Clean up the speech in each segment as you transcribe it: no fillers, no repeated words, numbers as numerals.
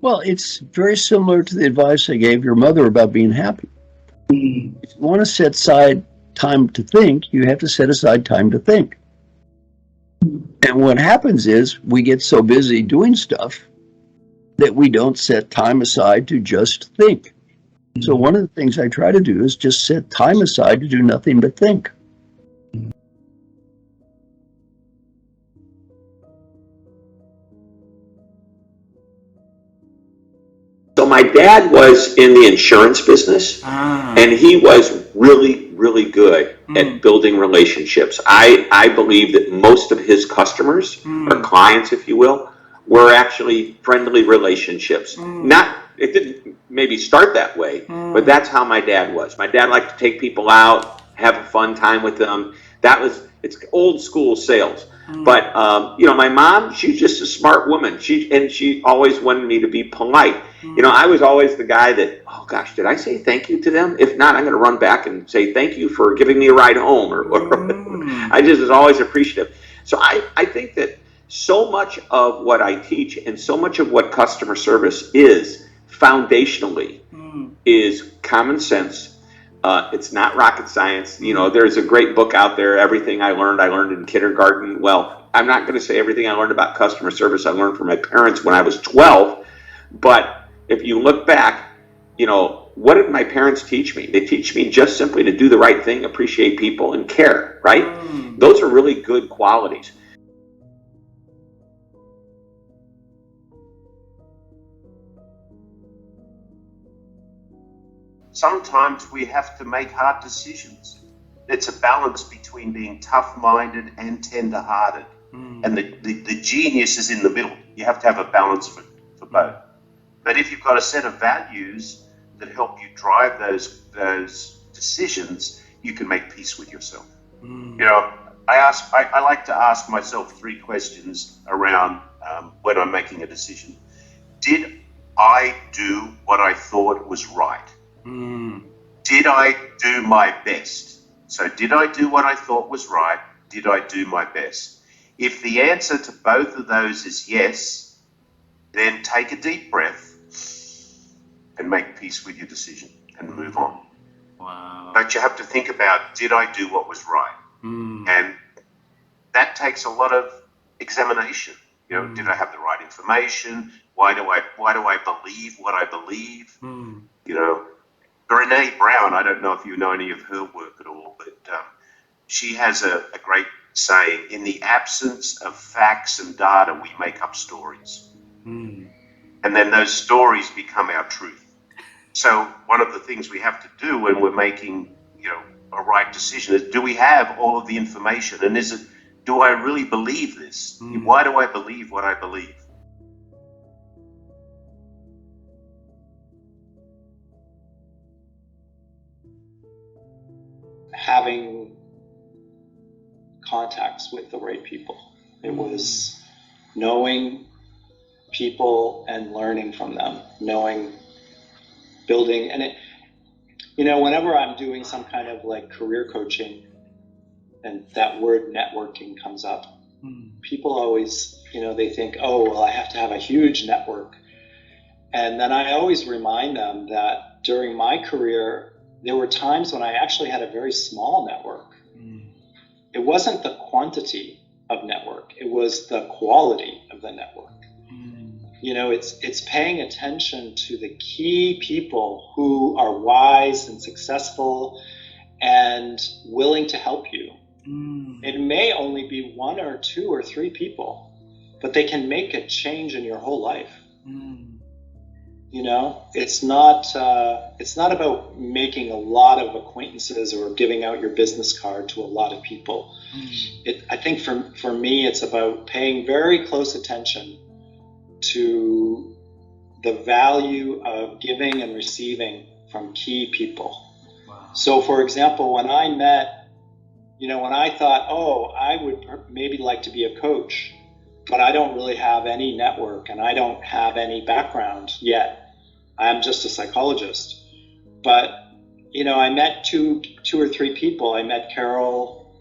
Well, it's very similar to the advice I gave your mother about being happy. If you want to set aside time to think, you have to set aside time to think. And what happens is we get so busy doing stuff that we don't set time aside to just think. So one of the things I try to do is just set time aside to do nothing but think. So my dad was in the insurance business, and he was really, really good at building relationships. I believe that most of his customers, or clients, if you will, were actually friendly relationships. It didn't maybe start that way, but that's how my dad was. My dad liked to take people out, have a fun time with them. It's old school sales. But my mom, she's just a smart woman. She always wanted me to be polite. I was always the guy that, oh gosh, did I say thank you to them? If not, I'm going to run back and say thank you for giving me a ride home. Or I just was always appreciative. So I think that so much of what I teach and so much of what customer service is foundationally is common sense. It's not rocket science. There's a great book out there, Everything I Learned in Kindergarten. Well, I'm not going to say everything I learned about customer service I learned from my parents when I was 12. But if you look back, what did my parents teach me? They teach me just simply to do the right thing, appreciate people, and care, right? Those are really good qualities. Sometimes we have to make hard decisions. It's a balance between being tough-minded and tender-hearted. And the genius is in the middle. You have to have a balance for both. But if you've got a set of values that help you drive those decisions, you can make peace with yourself. I like to ask myself 3 questions around when I'm making a decision. Did I do what I thought was right? Did I do my best? So did I do what I thought was right? Did I do my best? If the answer to both of those is yes, then take a deep breath and make peace with your decision and move on. Wow. But you have to think about, did I do what was right? And that takes a lot of examination. Did I have the right information? Why do I believe what I believe? Brene Brown, I don't know if you know any of her work at all, but she has a great saying, in the absence of facts and data, we make up stories. And then those stories become our truth. So one of the things we have to do when we're making, a right decision is, do we have all of the information? And do I really believe this? Why do I believe what I believe? Having contacts with the right people. It was knowing people and learning from them, building, and it, whenever I'm doing some kind of like career coaching and that word networking comes up, people always, they think, oh, well, I have to have a huge network. And then I always remind them that during my career, there were times when I actually had a very small network. It wasn't the quantity of network, it was the quality of the network. It's paying attention to the key people who are wise and successful and willing to help you. It may only be 1 or 2 or 3 people, but they can make a change in your whole life. It's not about making a lot of acquaintances or giving out your business card to a lot of people. I think for me, it's about paying very close attention to the value of giving and receiving from key people. Wow. So for example, when I thought, I would maybe like to be a coach, but I don't really have any network and I don't have any background yet. I'm just a psychologist. But, I met two or 3 people. I met Carol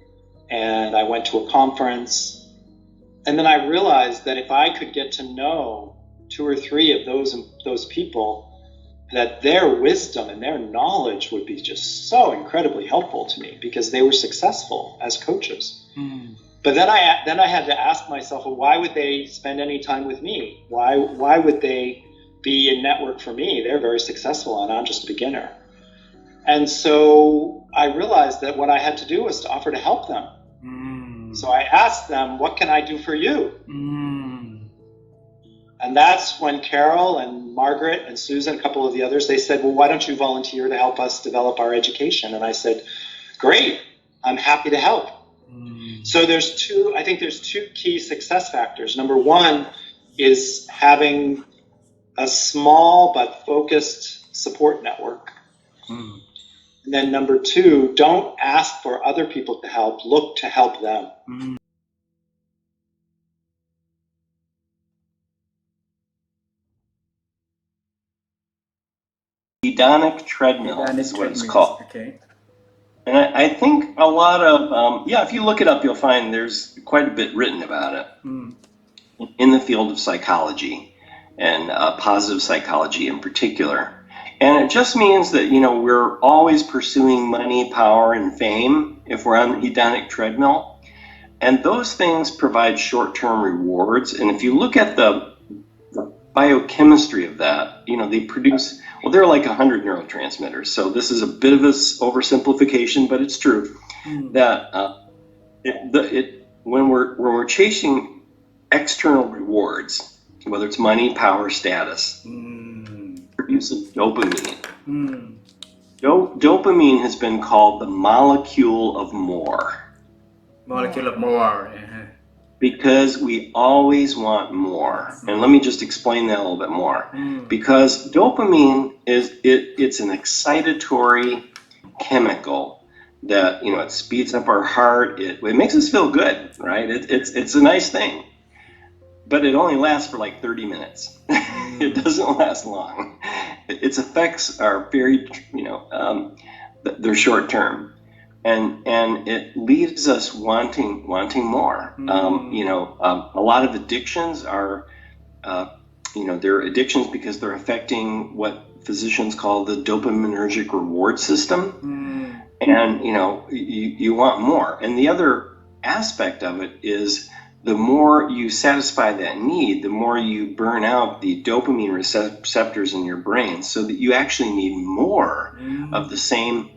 and I went to a conference. And then I realized that if I could get to know 2 or 3 of those people that their wisdom and their knowledge would be just so incredibly helpful to me because they were successful as coaches. But then I had to ask myself, well, why would they spend any time with me? Why would they be in network for me? They're very successful and I'm just a beginner. And so I realized that what I had to do was to offer to help them. So I asked them, what can I do for you? And that's when Carol and Margaret and Susan, a couple of the others, they said, well, why don't you volunteer to help us develop our education? And I said, great, I'm happy to help. So I think there's 2 key success factors. Number 1 is having a small but focused support network. And then number 2, don't ask for other people to help, look to help them. Hedonic treadmill is what it's called. Okay. And I think a lot of, if you look it up, you'll find there's quite a bit written about it in the field of psychology and positive psychology in particular. And it just means that, we're always pursuing money, power, and fame if we're on the hedonic treadmill. And those things provide short-term rewards. And if you look at the biochemistry of that, they produce, they're like 100 neurotransmitters. So this is a bit of an oversimplification, but it's true that when we're chasing external rewards, whether it's money, power, status, produces dopamine. Dopamine has been called the molecule of more. Molecule of more. Because we always want more. And let me just explain that a little bit more. Because dopamine it's an excitatory chemical that, it speeds up our heart. It makes us feel good, right? It's a nice thing. But it only lasts for like 30 minutes. It doesn't last long. Its effects are very, they're short term. And it leaves us wanting more. A lot of addictions are, they're addictions because they're affecting what physicians call the dopaminergic reward system. And, you want more. And the other aspect of it is the more you satisfy that need, the more you burn out the dopamine receptors in your brain so that you actually need more of the same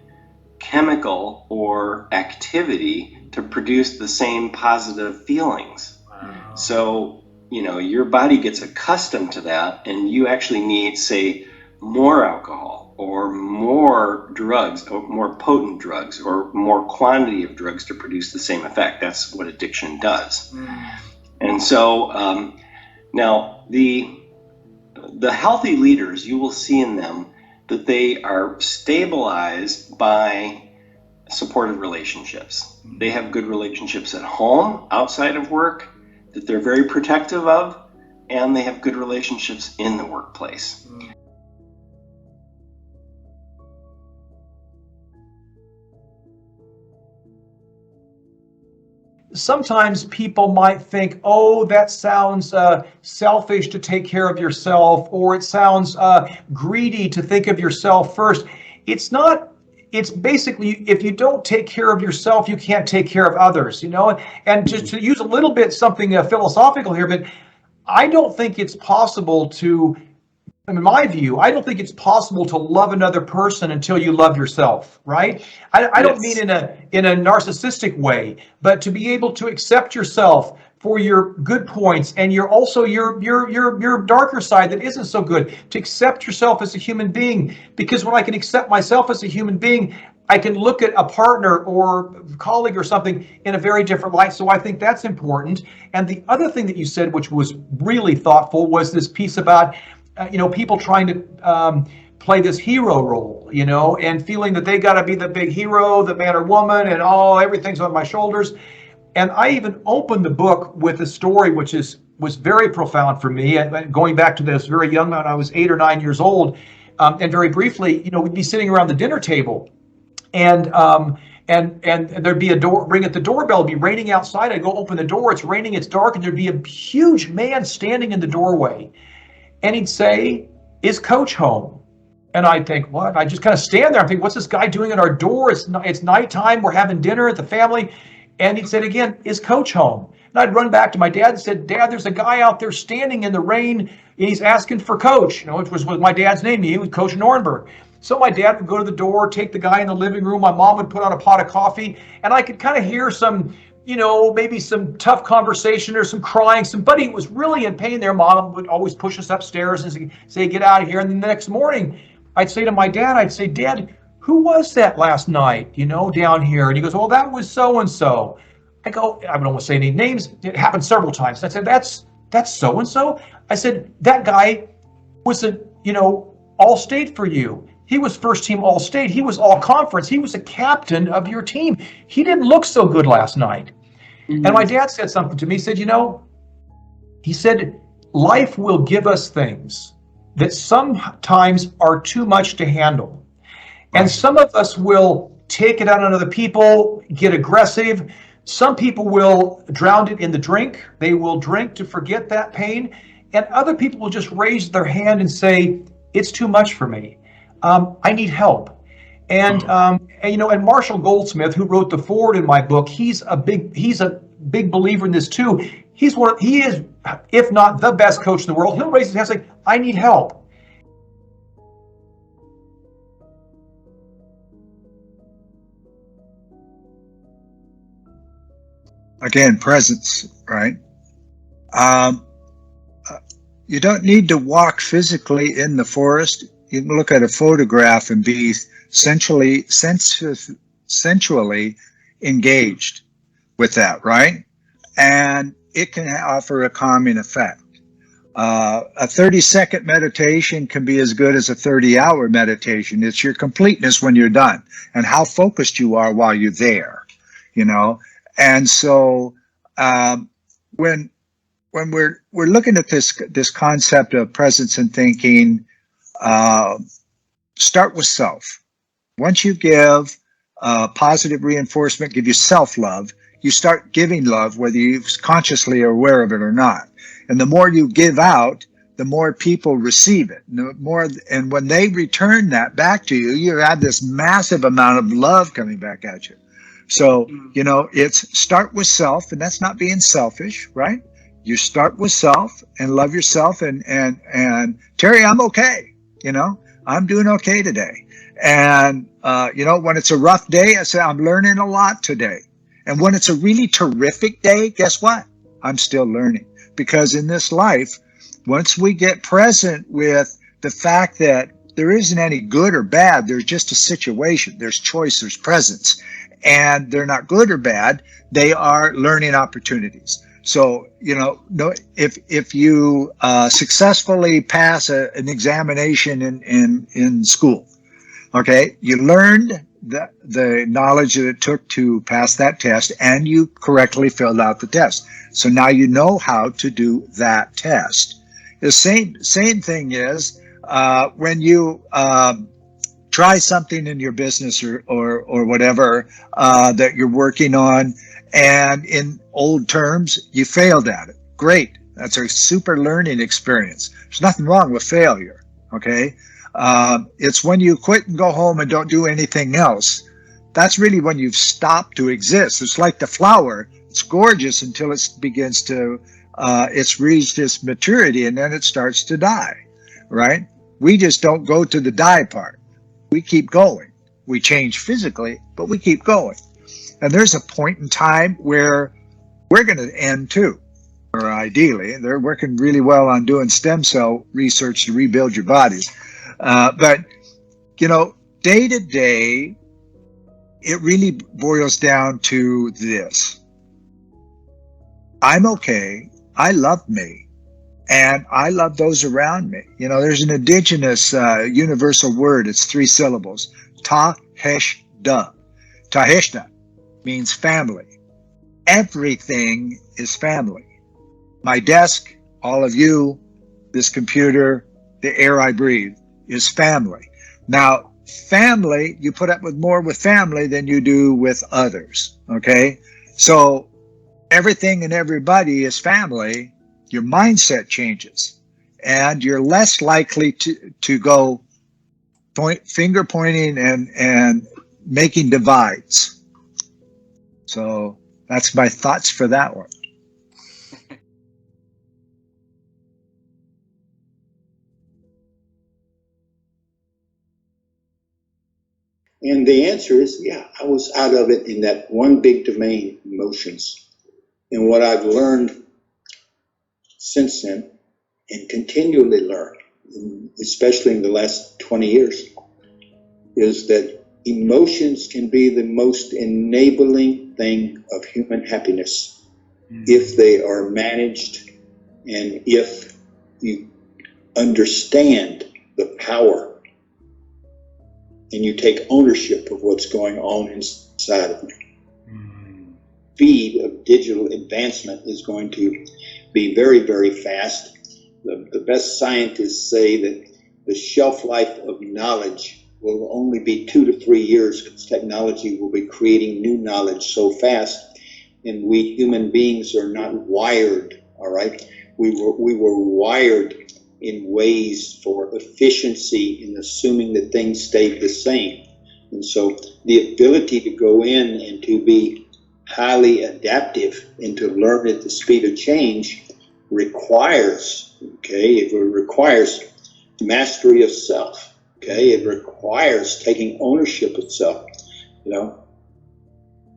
chemical or activity to produce the same positive feelings. Wow. So, your body gets accustomed to that and you actually need, say, more alcohol or more drugs or more potent drugs or more quantity of drugs to produce the same effect. That's what addiction does. And so now the healthy leaders, you will see in them that they are stabilized by supportive relationships. They have good relationships at home, outside of work, that they're very protective of, and they have good relationships in the workplace. Sometimes people might think, oh, that sounds selfish to take care of yourself, or it sounds greedy to think of yourself first. It's not. It's basically, if you don't take care of yourself, you can't take care of others, And just to use a little bit something philosophical here, but I don't think it's possible to, in my view, I don't think it's possible to love another person until you love yourself, right? I don't mean in a narcissistic way, but to be able to accept yourself for your good points and your darker side that isn't so good, to accept yourself as a human being. Because when I can accept myself as a human being, I can look at a partner or colleague or something in a very different light. So I think that's important. And the other thing that you said, which was really thoughtful, was this piece about people trying to play this hero role, and feeling that they got to be the big hero, the man or woman, and everything's on my shoulders. And I even opened the book with a story which was very profound for me. And going back to this very young man, I was 8 or 9 years old, and very briefly, we'd be sitting around the dinner table, and there'd be a door, ring at the doorbell, it'd be raining outside. I'd go open the door, it's raining, it's dark, and there'd be a huge man standing in the doorway. and he'd say, "Is Coach home?" And I'd think, what? I just kind of stand there. I'm thinking, what's this guy doing at our door? It's nighttime. We're having dinner at the family. And he'd say again, "Is Coach home?" And I'd run back to my dad and said, "Dad, there's a guy out there standing in the rain, and he's asking for Coach," which was my dad's name. He was Coach Norenberg. So my dad would go to the door, take the guy in the living room. My mom would put on a pot of coffee, and I could kind of hear some, maybe some tough conversation or some crying. Somebody was really in pain there. Mom would always push us upstairs and say, "Get out of here." And then the next morning, I'd say to my dad, "Dad, who was that last night, down here?" And he goes, "Well, that was so-and-so." I go, I don't want to say any names. It happened several times. I said, that's so-and-so? I said, "That guy was all-state for you. He was first team all-state. He was all-conference. He was a captain of your team. He didn't look so good last night." Mm-hmm. And my dad said something to me. He said, "Life will give us things that sometimes are too much to handle. And some of us will take it out on other people, get aggressive. Some people will drown it in the drink. They will drink to forget that pain. And other people will just raise their hand and say, 'It's too much for me. I need help.'" And Marshall Goldsmith, who wrote the foreword in my book, he's a big believer in this too. He is, if not the best coach in the world. He'll raise his hand and say, "I need help." Again, presence, right? You don't need to walk physically in the forest. You can look at a photograph and be sensually engaged with that, right? And it can offer a calming effect. A 30-second meditation can be as good as a 30-hour meditation. It's your completeness when you're done and how focused you are while you're there, And so when we're looking at this concept of presence and thinking, start with self. Once you give positive reinforcement, give you self-love, you start giving love, whether you consciously are aware of it or not. And the more you give out, the more people receive it. And when they return that back to you, you have this massive amount of love coming back at you. So, it's start with self, and that's not being selfish, right? You start with self and love yourself. And Terry, I'm okay. I'm doing okay today. And, when it's a rough day, I say, I'm learning a lot today. And when it's a really terrific day, guess what? I'm still learning. Because in this life, once we get present with the fact that there isn't any good or bad, there's just a situation, there's choice, there's presence. And they're not good or bad, they are learning opportunities. So, if you successfully pass an examination in school, okay, you learned the knowledge that it took to pass that test, and you correctly filled out the test. So now you know how to do that test. The same thing is when you try something in your business or whatever that you're working on, and in old terms, you failed at it. Great. That's a super learning experience. There's nothing wrong with failure, okay? It's when you quit and go home and don't do anything else. That's really when you've stopped to exist. It's like the flower. It's gorgeous until it begins to, it's reached its maturity, and then it starts to die, right? We just don't go to the die part. We keep going. We change physically, but we keep going. And there's a point in time where we're going to end too, or ideally. They're working really well on doing stem cell research to rebuild your bodies. But, day to day, it really boils down to this. I'm okay. I love me. And I love those around me. There's an indigenous universal word. It's 3 syllables. Ta-hesh-da. Ta-hesh-da means family. Everything is family. My desk, all of you, this computer, the air I breathe is family. Now, family, you put up with more with family than you do with others, okay? So everything and everybody is family. Your mindset changes. and you're less likely to go finger pointing and making divides. So that's my thoughts for that one. And the answer is, yeah, I was out of it in that one big domain, emotions. And what I've learned since then, and continually learn, especially in the last 20 years, is that emotions can be the most enabling thing of human happiness if they are managed and if you understand the power and you take ownership of what's going on inside of you. Speed of digital advancement is going to be very, very fast. The best scientists say that the shelf life of knowledge will only be 2 to 3 years because technology will be creating new knowledge so fast. And we human beings are not wired, all right? We were wired in ways for efficiency in assuming that things stayed the same. And so the ability to go in and to be highly adaptive and to learn at the speed of change requires, it requires mastery of self, it requires taking ownership of self,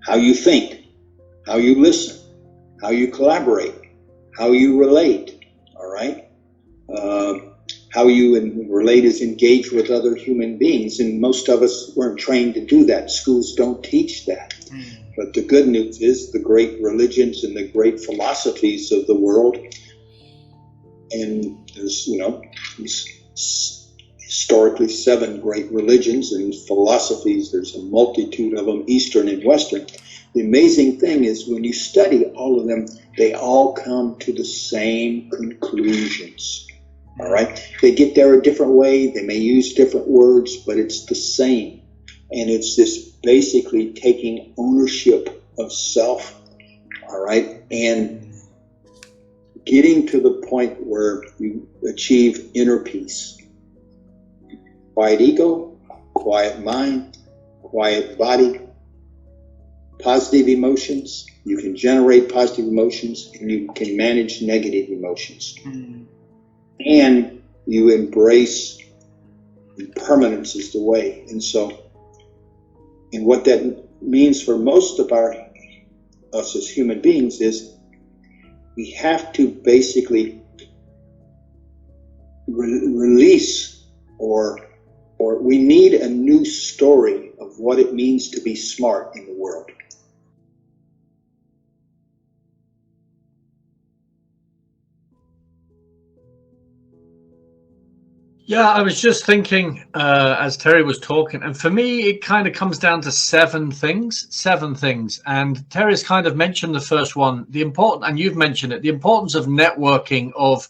how you think, how you listen, how you collaborate, how you relate, all right? How you relate is engage with other human beings, and most of us weren't trained to do that. Schools don't teach that. But the good news is the great religions and the great philosophies of the world, and there's, historically 7 great religions and philosophies. There's a multitude of them, Eastern and Western. The amazing thing is when you study all of them, they all come to the same conclusions. All right, they get there a different way. They may use different words, but it's the same. And it's this basically taking ownership of self, all right, and getting to the point where you achieve inner peace. Quiet ego, quiet mind, quiet body, positive emotions. You can generate positive emotions and you can manage negative emotions. And you embrace impermanence is the way. And so, and what that means for most of us as human beings is we have to basically release or we need a new story of what it means to be smart in the world. Yeah, I was just thinking as Terry was talking, and for me, it kind of comes down to 7 things. And Terry's kind of mentioned the first one, and you've mentioned it, the importance of networking, of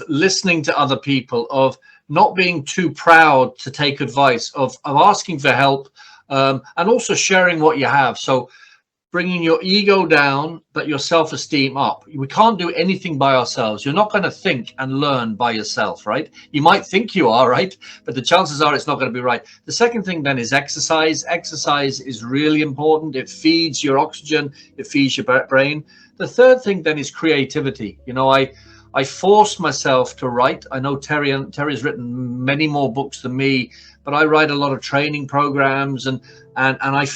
listening to other people, of not being too proud to take advice, of asking for help, and also sharing what you have. So bringing your ego down, but your self-esteem up. We can't do anything by ourselves. You're not going to think and learn by yourself, right? You might think you are, right? But the chances are it's not going to be right. The second thing then is exercise. Exercise is really important. It feeds your oxygen. It feeds your brain. The third thing then is creativity. I force myself to write. I know Terry's written many more books than me, but I write a lot of training programs and I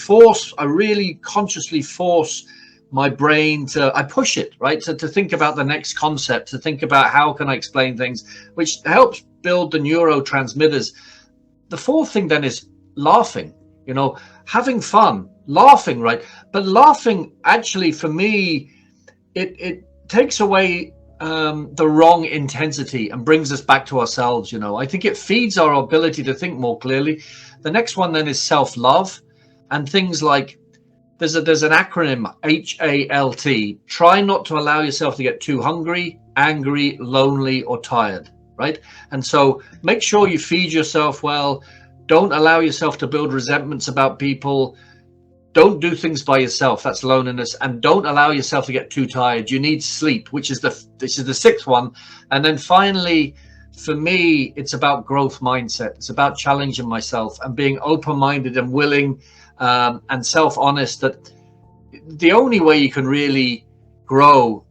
really consciously force my brain I push it, right? To think about the next concept, to think about how can I explain things, which helps build the neurotransmitters. The fourth thing then is laughing, having fun, laughing, right? But laughing actually for me, it takes away the wrong intensity and brings us back to ourselves. I think it feeds our ability to think more clearly. The next one then is self-love, and things like there's an acronym, HALT. Try not to allow yourself to get too hungry, angry, lonely, or tired, right? And so make sure you feed yourself well. Don't allow yourself to build resentments about people. Don't do things by yourself. That's loneliness. And don't allow yourself to get too tired. You need sleep, which is this is the 6th one. And then finally, for me, it's about growth mindset. It's about challenging myself and being open-minded and willing and self-honest that the only way you can really grow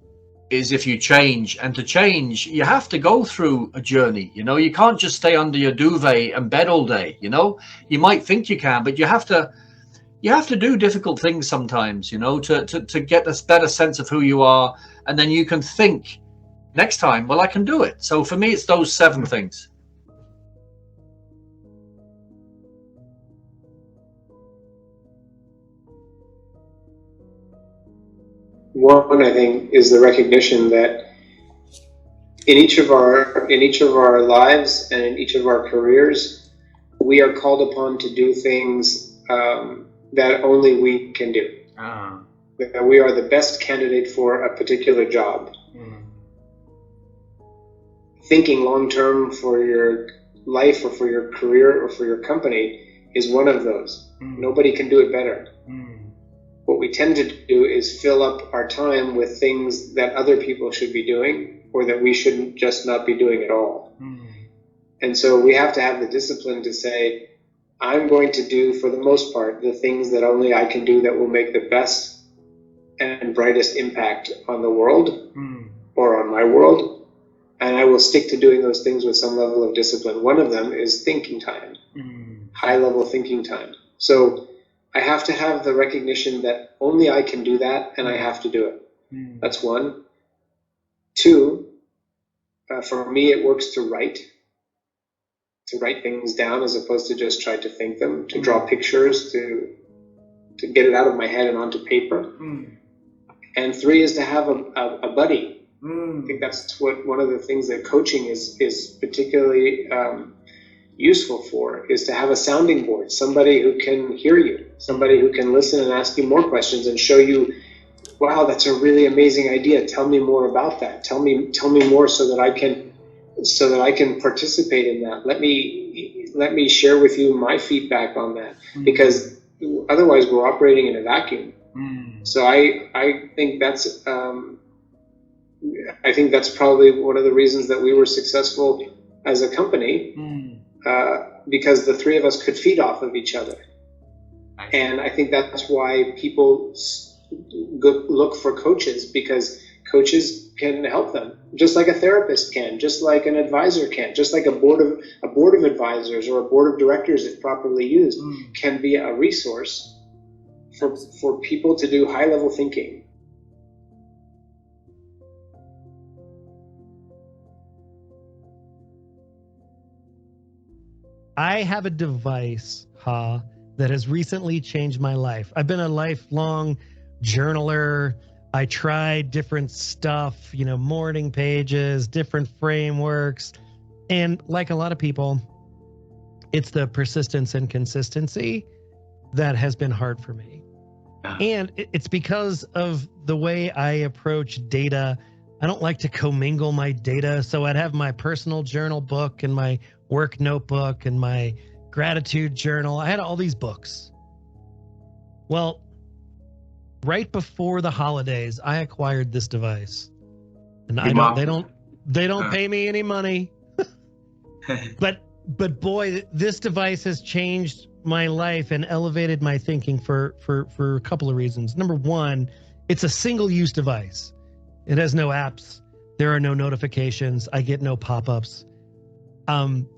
is if you change. And to change, you have to go through a journey. You know, you can't just stay under your duvet and bed all day. You know, you might think you can, but you have to do difficult things sometimes, you know, to get a better sense of who you are. And then you can think next time, well, I can do it. So for me, it's those 7 things. One, I think, is the recognition that in each of our lives and in each of our careers, we are called upon to do things that only we can do. That we are the best candidate for a particular job. Thinking long term for your life or for your career or for your company is one of those. Nobody can do it better. What we tend to do is fill up our time with things that other people should be doing or that we shouldn't just not be doing at all. And so we have to have the discipline to say, I'm going to do, for the most part, the things that only I can do that will make the best and brightest impact on the world or on my world. And I will stick to doing those things with some level of discipline. One of them is thinking time, high-level thinking time. So I have to have the recognition that only I can do that, and I have to do it. That's one. 2, for me, it works to write things down as opposed to just try to think them, to draw pictures, to get it out of my head and onto paper. And 3 is to have a buddy. I think that's one of the things that coaching is particularly useful for, is to have a sounding board, somebody who can hear you, somebody who can listen and ask you more questions and show you, wow, that's a really amazing idea. Tell me more about that. Tell me more so that I can participate in that. Let me share with you my feedback on that, because otherwise we're operating in a vacuum. So I think that's probably one of the reasons that we were successful as a company, because the 3 of us could feed off of each other. And I think that's why people look for coaches, because coaches can help them, just like a therapist can, just like an advisor can, just like a board of advisors or a board of directors, if properly used, can be a resource for people to do high-level thinking. I have a device, that has recently changed my life. I've been a lifelong journaler. I tried different stuff, morning pages, different frameworks. And like a lot of people, it's the persistence and consistency that has been hard for me. And it's because of the way I approach data. I don't like to commingle my data. So I'd have my personal journal book and my work notebook and my gratitude journal. I had all these books. Well, right before the holidays, I acquired this device. And they don't pay me any money. But boy, this device has changed my life and elevated my thinking for a couple of reasons. Number one, it's a single-use device. It has no apps. There are no notifications. I get no pop-ups.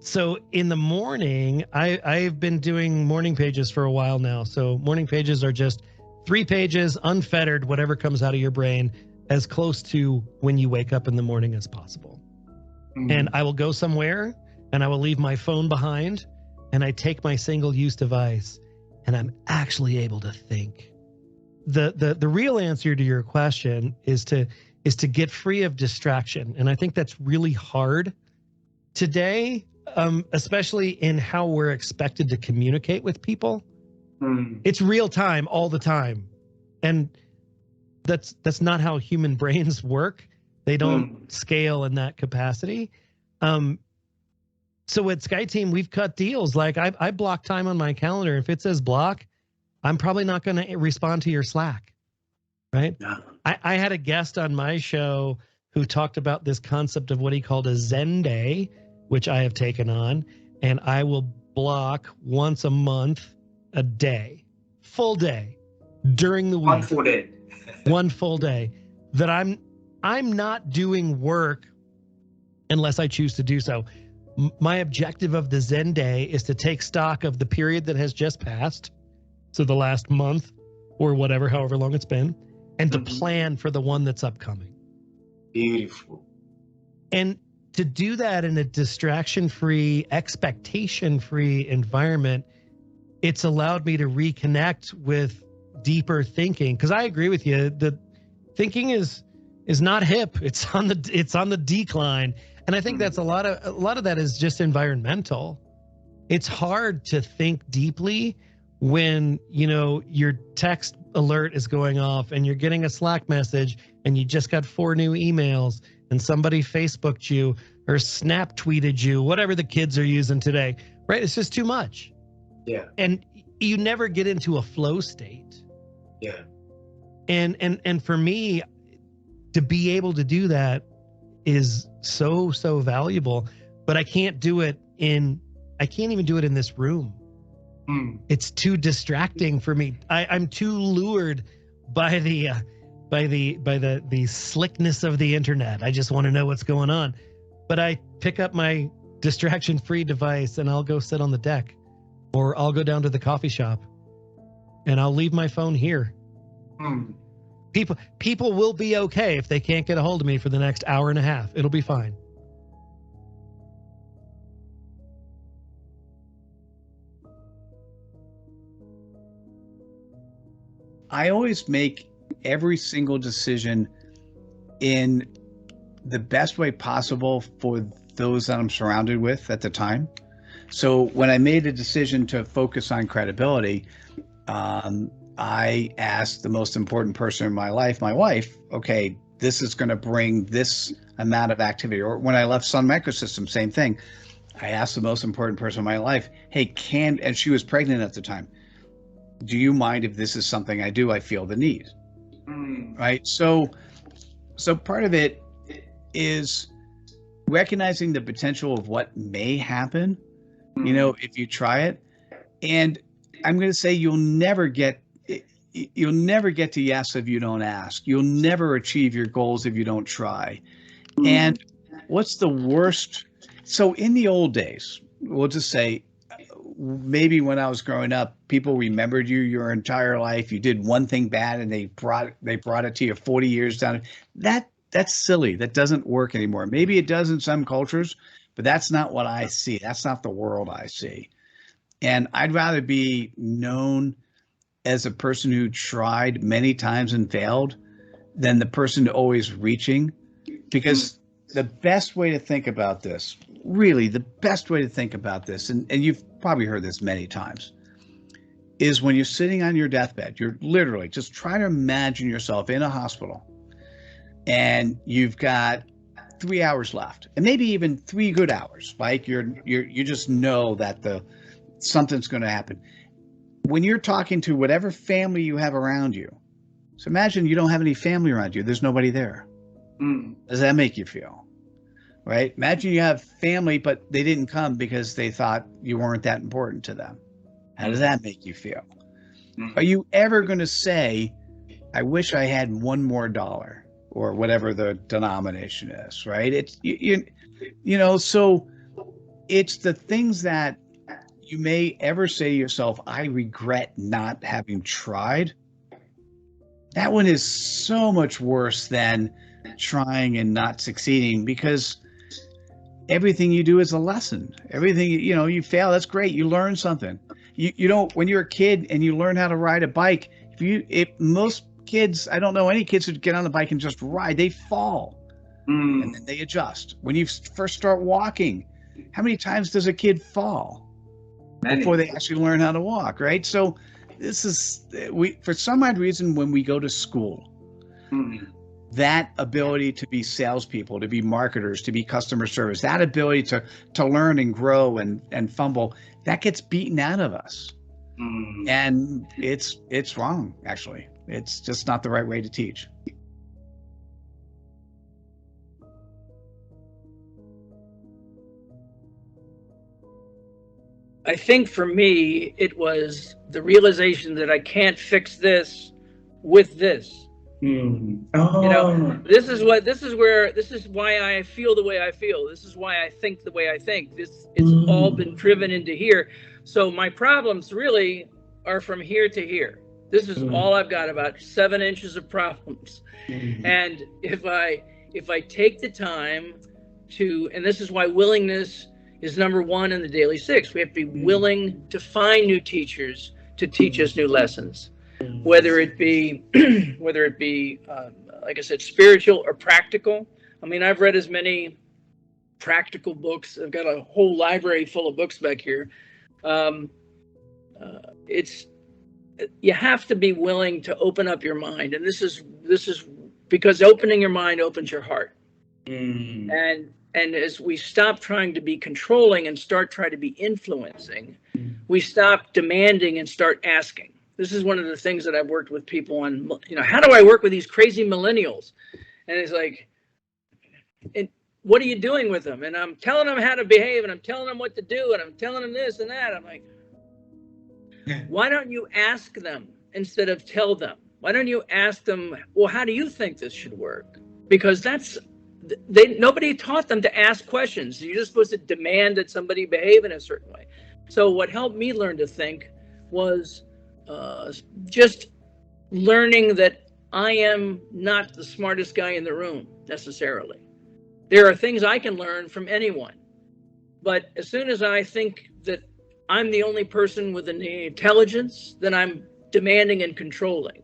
So in the morning, I've been doing morning pages for a while now. So morning pages are just 3 pages, unfettered, whatever comes out of your brain, as close to when you wake up in the morning as possible. And I will go somewhere and I will leave my phone behind and I take my single-use device and I'm actually able to think. The real answer to your question is to get free of distraction. And I think that's really hard today, especially in how we're expected to communicate with people. It's real time all the time. And that's not how human brains work. They don't scale in that capacity. So at SkyTeam, we've cut deals. Like I block time on my calendar. If it says block, I'm probably not going to respond to your Slack, right? Yeah. I had a guest on my show who talked about this concept of what he called a Zen day. which I have taken on, and I will block once a month, a day, full day during the week. One full day. One full day that I'm not doing work unless I choose to do so. My objective of the Zen day is to take stock of the period that has just passed, so the last month or whatever, however long it's been, and to plan for the one that's upcoming. Beautiful. And to do that in a distraction-free, expectation-free environment, it's allowed me to reconnect with deeper thinking. Because I agree with you, the thinking is not hip. It's on the decline. And I think that's a lot of that is just environmental. It's hard to think deeply when, you know, your text alert is going off and you're getting a Slack message and you just got 4 new emails and somebody Facebooked you or Snap tweeted you, whatever the kids are using today, right? It's just too much. Yeah. And you never get into a flow state. Yeah. And for me, to be able to do that is so valuable, but I can't even do it in this room. It's too distracting for me. I'm too lured by the slickness of the internet. I just want to know what's going on. But I pick up my distraction-free device and I'll go sit on the deck, or I'll go down to the coffee shop and I'll leave my phone here. People will be okay if they can't get a hold of me for the next hour and a half. It'll be fine. I always make every single decision in the best way possible for those that I'm surrounded with at the time. So when I made a decision to focus on credibility, I asked the most important person in my life, my wife, okay, this is going to bring this amount of activity. Or when I left Sun Microsystems, same thing. I asked the most important person in my life, hey, and she was pregnant at the time, do you mind if this is something I do? I feel the need, right? So part of it is recognizing the potential of what may happen, you know, if you try it. And I'm going to say you'll never get to yes if you don't ask. You'll never achieve your goals if you don't try. And what's the worst? So in the old days, we'll just say, maybe when I was growing up, people remembered you your entire life. You did one thing bad and they brought it to you 40 years down. That's silly. That doesn't work anymore. Maybe it does in some cultures, but that's not what I see. That's not the world I see. And I'd rather be known as a person who tried many times and failed than the person always reaching. Because the best way to think about this, really the best way to think about this, and you've probably heard this many times, is when you're sitting on your deathbed, you're literally just trying to imagine yourself in a hospital and you've got 3 hours left, and maybe even 3 good hours. Like you just know that something's going to happen. When you're talking to whatever family you have around you, so imagine you don't have any family around you. There's nobody there. Does that make you feel? Right? Imagine you have family, but they didn't come because they thought you weren't that important to them. How does that make you feel? Are you ever going to say, I wish I had $1 more, or whatever the denomination is, right? It's, you know, so it's the things that you may ever say to yourself, I regret not having tried. That one is so much worse than trying and not succeeding, because everything you do is a lesson. Everything, you know, you fail, that's great. You learn something. You don't, when you're a kid and you learn how to ride a bike, if most kids, I don't know any kids who get on a bike and just ride, they fall and then they adjust. When you first start walking, how many times does a kid fall before they actually learn how to walk, right? So this is, for some odd reason, when we go to school, that ability to be salespeople, to be marketers, to be customer service, that ability to learn and grow and fumble, that gets beaten out of us. And it's wrong, actually. It's just not the right way to teach. I think for me, it was the realization that I can't fix this with this. Oh. You know, this is why I feel the way I feel. This is why I think the way I think. It's all been driven into here. So my problems really are from here to here. This is all I've got, about 7 inches of problems. And if I take the time to, and this is why willingness is number 1 in the Daily 6. We have to be willing to find new teachers to teach us new lessons, whether it be like I said, spiritual or practical. I mean, I've read as many practical books. I've got a whole library full of books back here. You have to be willing to open up your mind, and this is because opening your mind opens your heart. And as we stop trying to be controlling and start trying to be influencing, we stop demanding and start asking. This is one of the things that I've worked with people on, how do I work with these crazy millennials? And it's like, what are you doing with them? And I'm telling them how to behave, and I'm telling them what to do, and I'm telling them this and that. I'm like, why don't you ask them instead of tell them? Why don't you ask them, well, how do you think this should work? Because nobody taught them to ask questions. You're just supposed to demand that somebody behave in a certain way. So what helped me learn to think was just learning that I am not the smartest guy in the room necessarily. There are things I can learn from anyone. But as soon as I think that I'm the only person with the intelligence, then I'm demanding and controlling.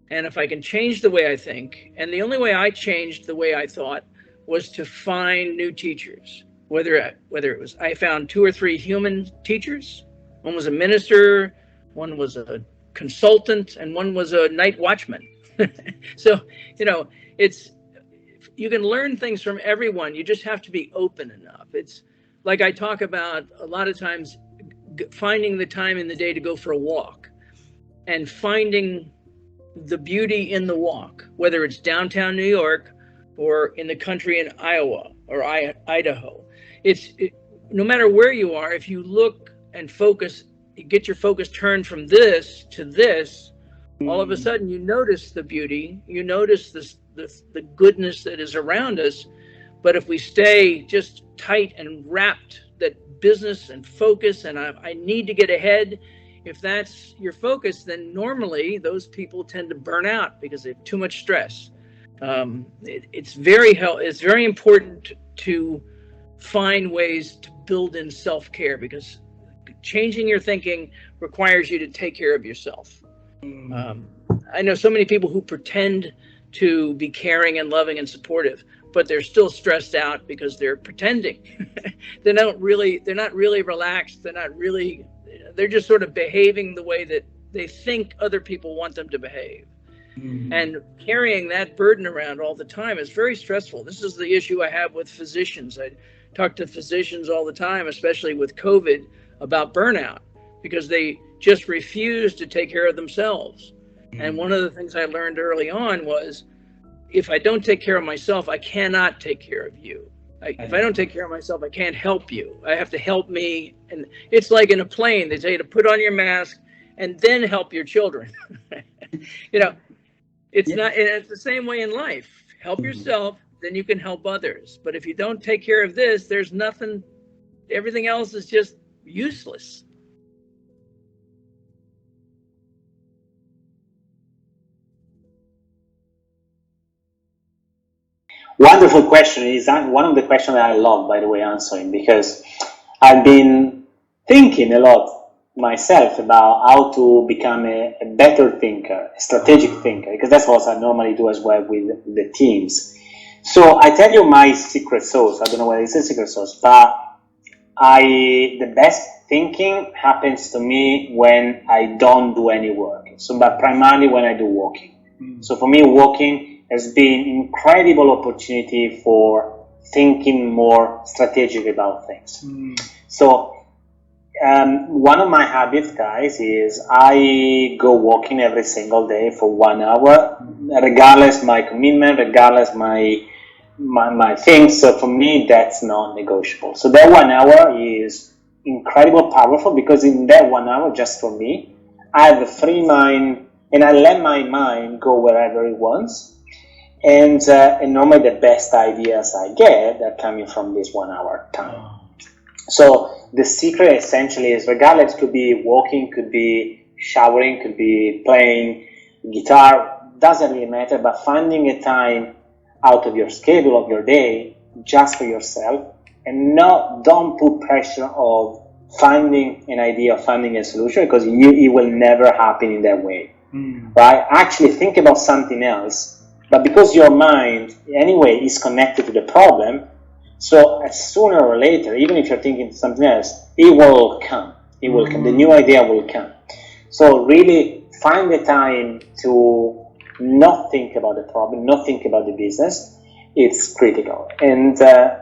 And if I can change the way I think, and the only way I changed the way I thought was to find new teachers, whether it was, I found 2 or 3 human teachers. One was a minister, one was a consultant, and one was a night watchman. So, you can learn things from everyone. You just have to be open enough. It's like I talk about a lot of times, finding the time in the day to go for a walk and finding the beauty in the walk, whether it's downtown New York or in the country in Iowa or Idaho. No matter where you are, if you look and focus, get your focus turned from this to this, all of a sudden you notice the beauty, you notice the goodness that is around us. But if we stay just tight and wrapped, that business and focus, and I need to get ahead, if that's your focus, then normally those people tend to burn out because they have too much stress. It's very important to find ways to build in self-care, because changing your thinking requires you to take care of yourself. I know so many people who pretend to be caring and loving and supportive, but they're still stressed out because they're pretending. They're not really relaxed. They're just sort of behaving the way that they think other people want them to behave. And carrying that burden around all the time is very stressful. This is the issue I have with physicians. I talk to physicians all the time, especially with COVID, about burnout, because they just refuse to take care of themselves. And one of the things I learned early on was, if I don't take care of myself, I cannot take care of you. If I don't take care of myself, I can't help you. I have to help me. And it's like in a plane, they say to put on your mask and then help your children. It's the same way in life. Help yourself, then you can help others. But if you don't take care of this, there's nothing, everything else is just useless. Wonderful question. It's one of the questions that I love, by the way, answering, because I've been thinking a lot myself about how to become a better thinker, a strategic thinker, because that's what I normally do as well with the teams. So I tell you my secret sauce. I don't know whether it's a secret sauce, but the best thinking happens to me when I don't do any work. So, but primarily when I do walking. So for me, walking has been incredible opportunity for thinking more strategic about things. So one of my habits, guys, is I go walking every single day for 1 hour, regardless my commitment, regardless my things. So for me, that's non-negotiable. So that 1 hour is incredible, powerful, because in that 1 hour, just for me, I have a free mind, and I let my mind go wherever it wants. And normally the best ideas I get are coming from this 1 hour time. So the secret essentially is, regardless, could be walking, could be showering, could be playing guitar, doesn't really matter, but finding a time out of your schedule of your day just for yourself, and don't put pressure of finding an idea, finding a solution, because it will never happen in that way. Right? Actually think about something else, but because your mind anyway is connected to the problem, so sooner or later, even if you're thinking something else, it will come. It will come. The new idea will come. So really find the time to not think about the problem, not think about the business. It's critical. And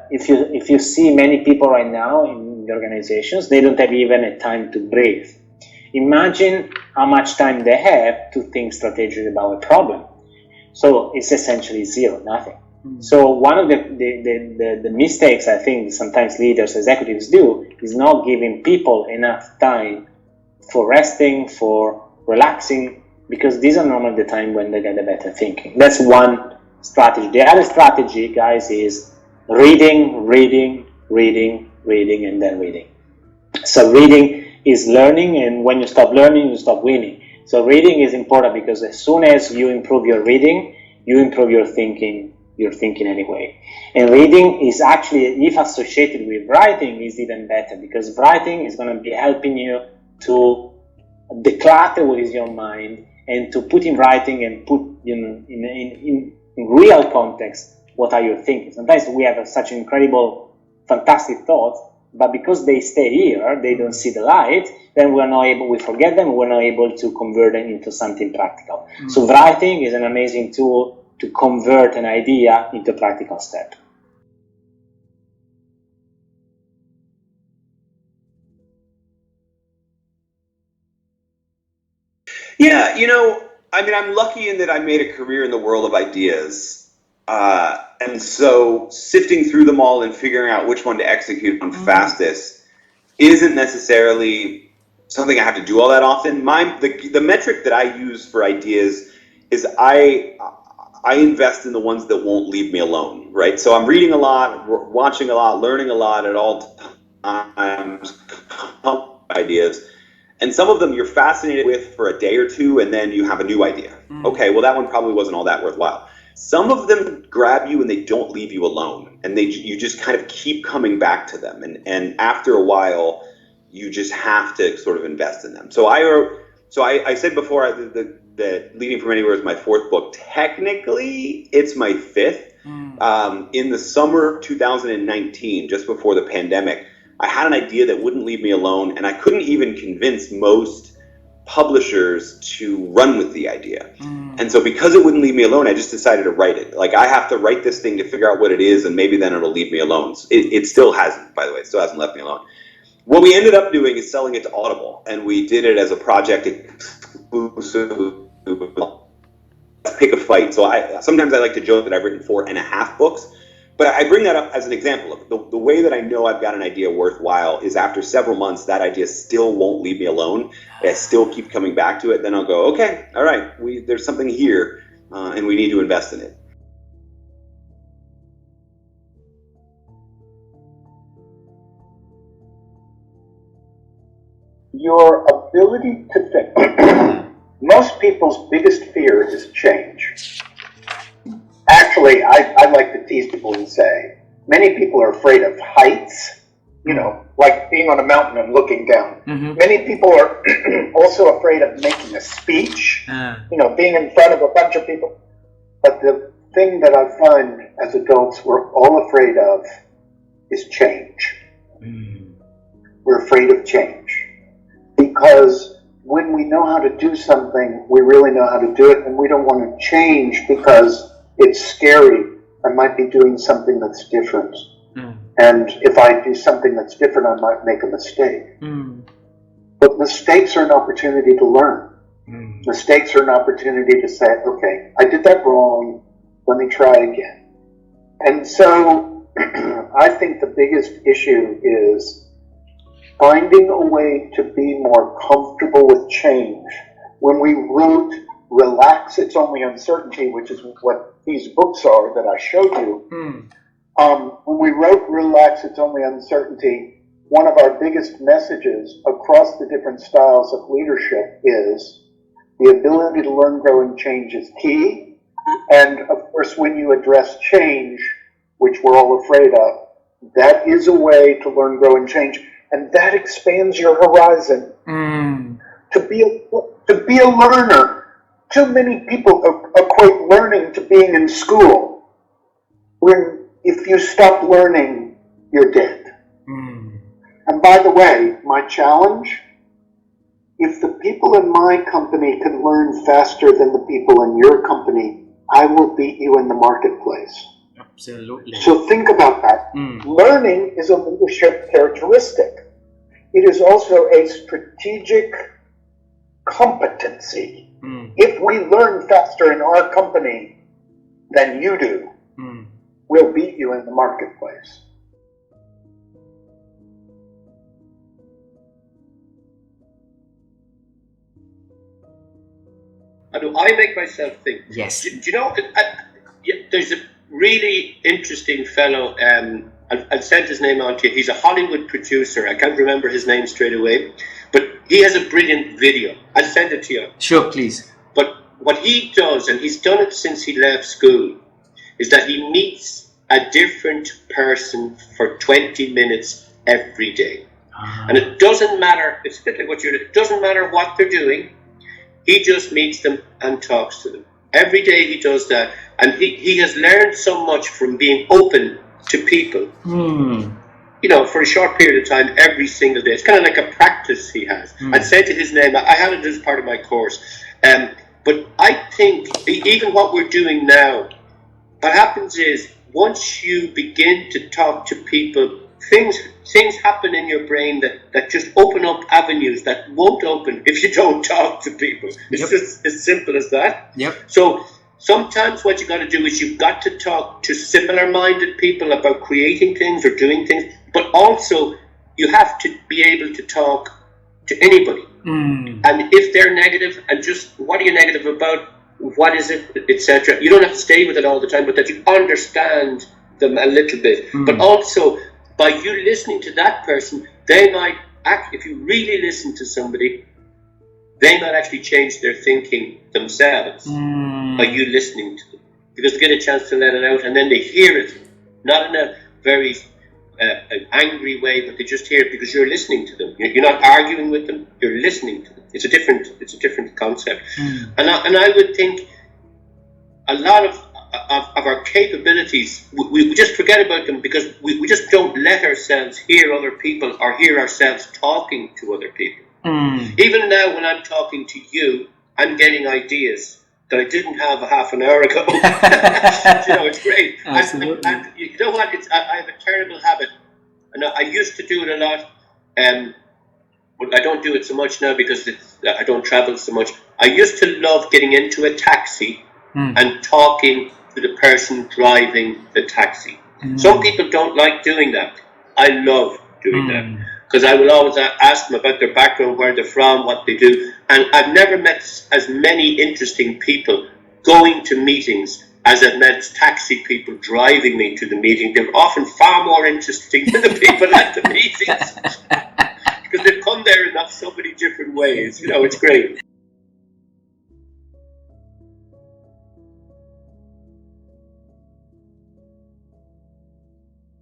if you see many people right now in the organizations, they don't have even a time to breathe. Imagine how much time they have to think strategically about a problem. So it's essentially zero, nothing. So one of the mistakes I think sometimes leaders, executives do is not giving people enough time for resting, for relaxing, because these are normally the time when they get the better thinking. That's one strategy. The other strategy, guys, is reading, and then reading. So reading is learning, and when you stop learning, you stop winning. So reading is important because as soon as you improve your reading, you improve your thinking anyway. And reading is actually, if associated with writing, is even better, because writing is going to be helping you to declutter what is your mind and to put in writing and put in real context what are you thinking. Sometimes we have such incredible, fantastic thoughts, but because they stay here, they don't see the light, then we forget them, we're not able to convert them into something practical. So writing is an amazing tool to convert an idea into a practical step. Yeah, I'm lucky in that I made a career in the world of ideas. And so sifting through them all and figuring out which one to execute on fastest isn't necessarily something I have to do all that often. The metric that I use for ideas is I invest in the ones that won't leave me alone, right? So I'm reading a lot, watching a lot, learning a lot at all times, ideas. And some of them you're fascinated with for a day or two, and then you have a new idea. Okay, well, that one probably wasn't all that worthwhile. Some of them grab you and they don't leave you alone, and you just kind of keep coming back to them. And after a while, you just have to sort of invest in them. So I said before that Leading from Anywhere is my fourth book. Technically, it's my fifth. In the summer of 2019, just before the pandemic, I had an idea that wouldn't leave me alone, and I couldn't even convince most publishers to run with the idea. And so because it wouldn't leave me alone, I just decided to write it. Like, I have to write this thing to figure out what it is, and maybe then it'll leave me alone. It still hasn't, by the way. It still hasn't left me alone. What we ended up doing is selling it to Audible, and we did it as a project exclusive. Pick a fight. So sometimes I like to joke that I've written 4.5 books, but I bring that up as an example of the way that I know I've got an idea worthwhile is after several months, that idea still won't leave me alone. I still keep coming back to it. Then I'll go, okay, all right, there's something here, and we need to invest in it. Your ability to think. Most people's biggest fear is change. Actually, I like to tease people and say, many people are afraid of heights, like being on a mountain and looking down. Many people are also afraid of making a speech, being in front of a bunch of people. But the thing that I find as adults we're all afraid of is change. We're afraid of change. Because when we know how to do something, we really know how to do it, and we don't want to change because it's scary. I might be doing something that's different. And if I do something that's different, I might make a mistake. But mistakes are an opportunity to learn. Mistakes are an opportunity to say, okay, I did that wrong, let me try again. And so I think the biggest issue is finding a way to be more comfortable with change. When we wrote Relax, It's Only Uncertainty, which is what these books are that I showed you, when we wrote Relax, It's Only Uncertainty, one of our biggest messages across the different styles of leadership is the ability to learn, grow, and change is key. And of course, when you address change, which we're all afraid of, that is a way to learn, grow, and change. And that expands your horizon. To be a learner. Too many people equate learning to being in school. When if you stop learning, you're dead. And by the way, my challenge, if the people in my company can learn faster than the people in your company, I will beat you in the marketplace. Absolutely. So think about that. Learning is a leadership characteristic. It is also a strategic competency. If we learn faster in our company than you do, we'll beat you in the marketplace. How do I make myself think? Yes. Do you know, there's a really interesting fellow, I'll send his name on to you. He's a Hollywood producer. I can't remember his name straight away, but he has a brilliant video. I'll send it to you. Sure, please. But what he does, and he's done it since he left school, is that he meets a different person for 20 minutes every day. And it doesn't matter, it's a bit like what you're doing, it doesn't matter what they're doing, he just meets them and talks to them. Every day he does that, and he has learned so much from being open to people. You know, for a short period of time, every single day. It's kind of like a practice he has. I'd say to his name, I had it as part of my course. But I think, even what we're doing now, what happens is, once you begin to talk to people, things happen in your brain that just open up avenues that won't open if you don't talk to people. It's just as simple as that. So sometimes what you got to do is you've got to talk to similar-minded people about creating things or doing things, but also you have to be able to talk to anybody. And if they're negative, and just what are you negative about, what is it, etc. You don't have to stay with it all the time, but that you understand them a little bit. But also, by you listening to that person, they might act, if you really listen to somebody, they might actually change their thinking themselves by you listening to them. Because they get a chance to let it out, and then they hear it, not in a very angry way, but they just hear it because you're listening to them. You're not arguing with them, you're listening to them. It's a different concept. And I would think a lot of our capabilities, we just forget about them because we just don't let ourselves hear other people or hear ourselves talking to other people. Even now when I'm talking to you, I'm getting ideas that I didn't have a half an hour ago. You know, it's great. And you know what? I have a terrible habit. And I used to do it a lot, but I don't do it so much now because I don't travel so much. I used to love getting into a taxi and talking to the person driving the taxi. Some people don't like doing that. I love doing that because I will always ask them about their background, where they're from, what they do. And I've never met as many interesting people going to meetings as I've met taxi people driving me to the meeting. They're often far more interesting than the people at the meetings because they've come there in so many different ways. You know, it's great.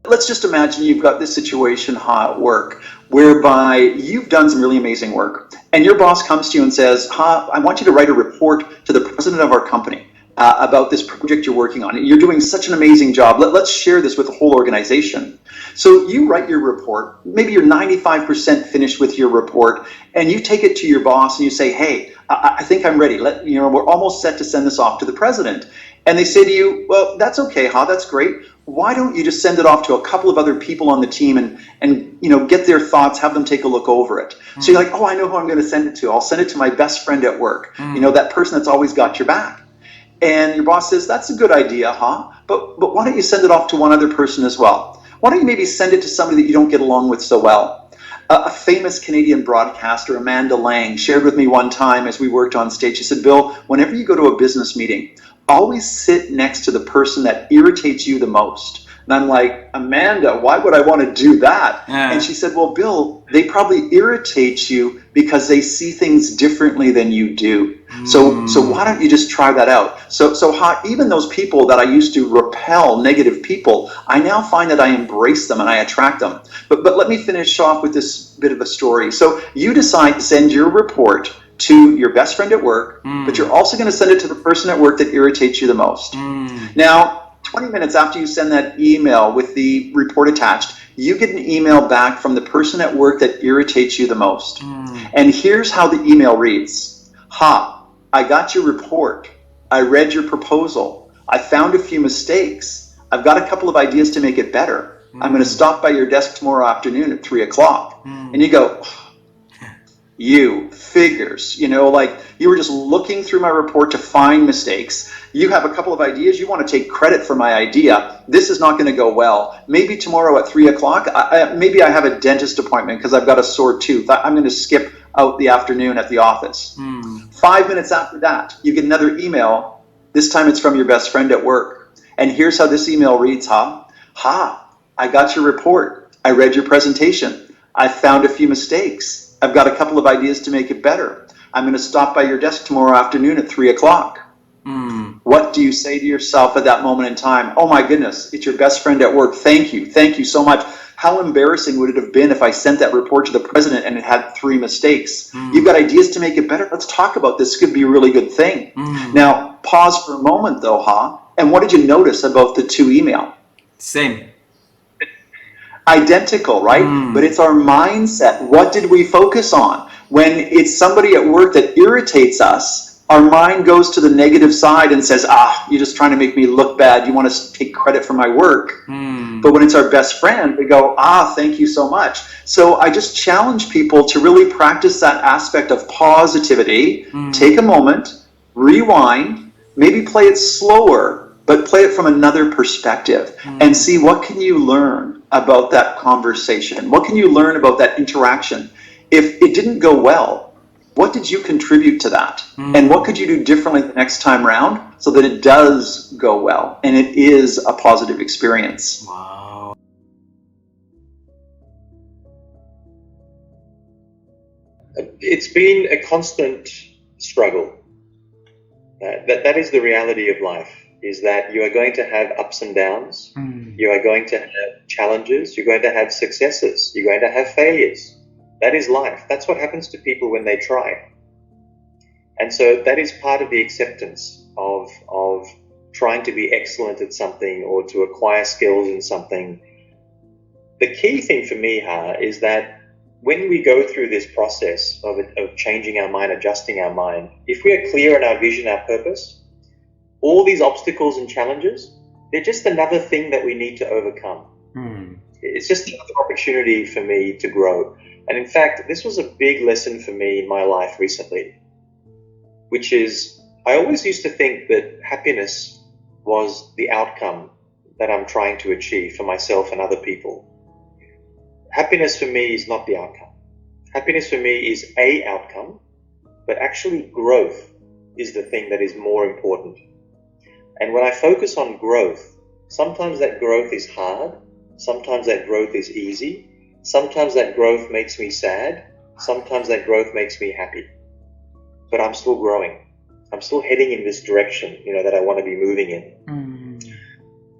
Let's just imagine you've got this situation at work whereby you've done some really amazing work and your boss comes to you and says, I want you to write a report to the president of our company about this project you're working on. You're doing such an amazing job. Let's share this with the whole organization. So you write your report, maybe you're 95% finished with your report, and you take it to your boss and you say, hey, I think I'm ready. We're almost set to send this off to the president. And they say to you, well, that's okay, that's great. Why don't you just send it off to a couple of other people on the team and get their thoughts, have them take a look over it. So you're like, I know who I'm going to send it to. I'll send it to my best friend at work. That person that's always got your back. And your boss says, that's a good idea, but why don't you send it off to one other person as well? Why don't you maybe send it to somebody that you don't get along with so well? A famous Canadian broadcaster, Amanda Lang, shared with me one time as we worked on stage. She said, Bill, whenever you go to a business meeting, always sit next to the person that irritates you the most. And I'm like, Amanda, why would I want to do that? And she said, well, Bill, they probably irritate you because they see things differently than you do. So why don't you just try that out? So even those people that I used to repel, negative people, I now find that I embrace them and I attract them. But let me finish off with this bit of a story. So you decide to send your report to your best friend at work, but you're also going to send it to the person at work that irritates you the most. Now, 20 minutes after you send that email with the report attached, you get an email back from the person at work that irritates you the most. And here's how the email reads. I got your report. I read your proposal. I found a few mistakes. I've got a couple of ideas to make it better. I'm going to stop by your desk tomorrow afternoon at 3 o'clock. And you go, you figures, like you were just looking through my report to find mistakes. You have a couple of ideas. You want to take credit for my idea. This is not going to go well. Maybe tomorrow at 3 o'clock, maybe I have a dentist appointment because I've got a sore tooth. I'm going to skip out the afternoon at the office. 5 minutes after that, you get another email. This time it's from your best friend at work. And here's how this email reads, I got your report. I read your presentation. I found a few mistakes. I've got a couple of ideas to make it better. I'm going to stop by your desk tomorrow afternoon at 3 o'clock. What do you say to yourself at that moment in time? Oh my goodness, it's your best friend at work. Thank you. Thank you so much. How embarrassing would it have been if I sent that report to the president and it had 3 mistakes? You've got ideas to make it better? Let's talk about this. This could be a really good thing. Now, pause for a moment though, and what did you notice about the 2 email? Same. Identical, right? But it's our mindset. What did we focus on? When it's somebody at work that irritates us, our mind goes to the negative side and says, you're just trying to make me look bad. You want to take credit for my work. But when it's our best friend, we go, thank you so much. So I just challenge people to really practice that aspect of positivity. Take a moment, rewind, maybe play it slower, but play it from another perspective and see what can you learn about that conversation? What can you learn about that interaction? If it didn't go well, what did you contribute to that? And what could you do differently the next time around so that it does go well and it is a positive experience? Wow. It's been a constant struggle. That is the reality of life, is that you are going to have ups and downs. You are going to have challenges. You're going to have successes. You're going to have failures. That is life. That's what happens to people when they try. And so that is part of the acceptance of trying to be excellent at something or to acquire skills in something. The key thing for me, is that when we go through this process of changing our mind, adjusting our mind, if we are clear on our vision, our purpose, all these obstacles and challenges, they're just another thing that we need to overcome. It's just another opportunity for me to grow. And in fact, this was a big lesson for me in my life recently, which is I always used to think that happiness was the outcome that I'm trying to achieve for myself and other people. Happiness for me is not the outcome. Happiness for me is a outcome, but actually growth is the thing that is more important. And when I focus on growth, sometimes that growth is hard, sometimes that growth is easy, sometimes that growth makes me sad, sometimes that growth makes me happy. But I'm still growing. I'm still heading in this direction, that I want to be moving in.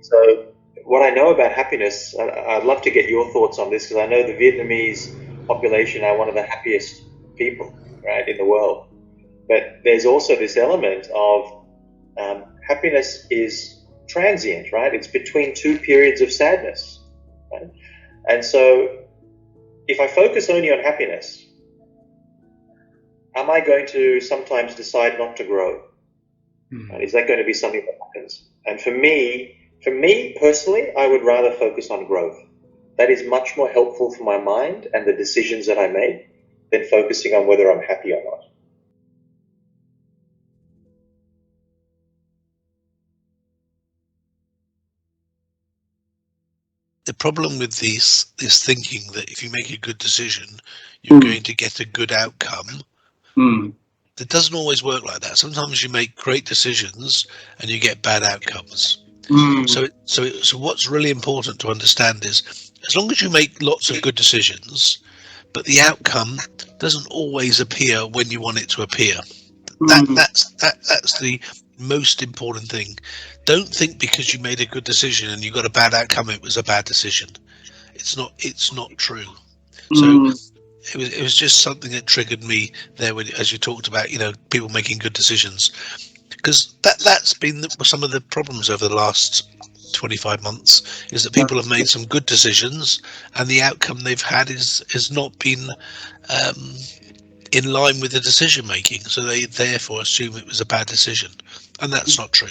So what I know about happiness, I'd love to get your thoughts on this, because I know the Vietnamese population are one of the happiest people, right, in the world. But there's also this element of happiness is transient, right? It's between 2 periods of sadness, right? And so if I focus only on happiness, am I going to sometimes decide not to grow? Right? Is that going to be something that happens? And for me personally, I would rather focus on growth. That is much more helpful for my mind and the decisions that I make than focusing on whether I'm happy or not. the problem with this thinking that if you make a good decision, you're going to get a good outcome. It doesn't always work like that. Sometimes you make great decisions and you get bad outcomes. So what's really important to understand is, as long as you make lots of good decisions, but the outcome doesn't always appear when you want it to appear. That's the most important thing. Don't think because you made a good decision and you got a bad outcome, it was a bad decision. It's not true. So it was just something that triggered me there as you talked about, people making good decisions, because that's been some of the problems over the last 25 months, is that people have made some good decisions and the outcome they've had has not been in line with the decision making, so they therefore assume it was a bad decision, and that's not true.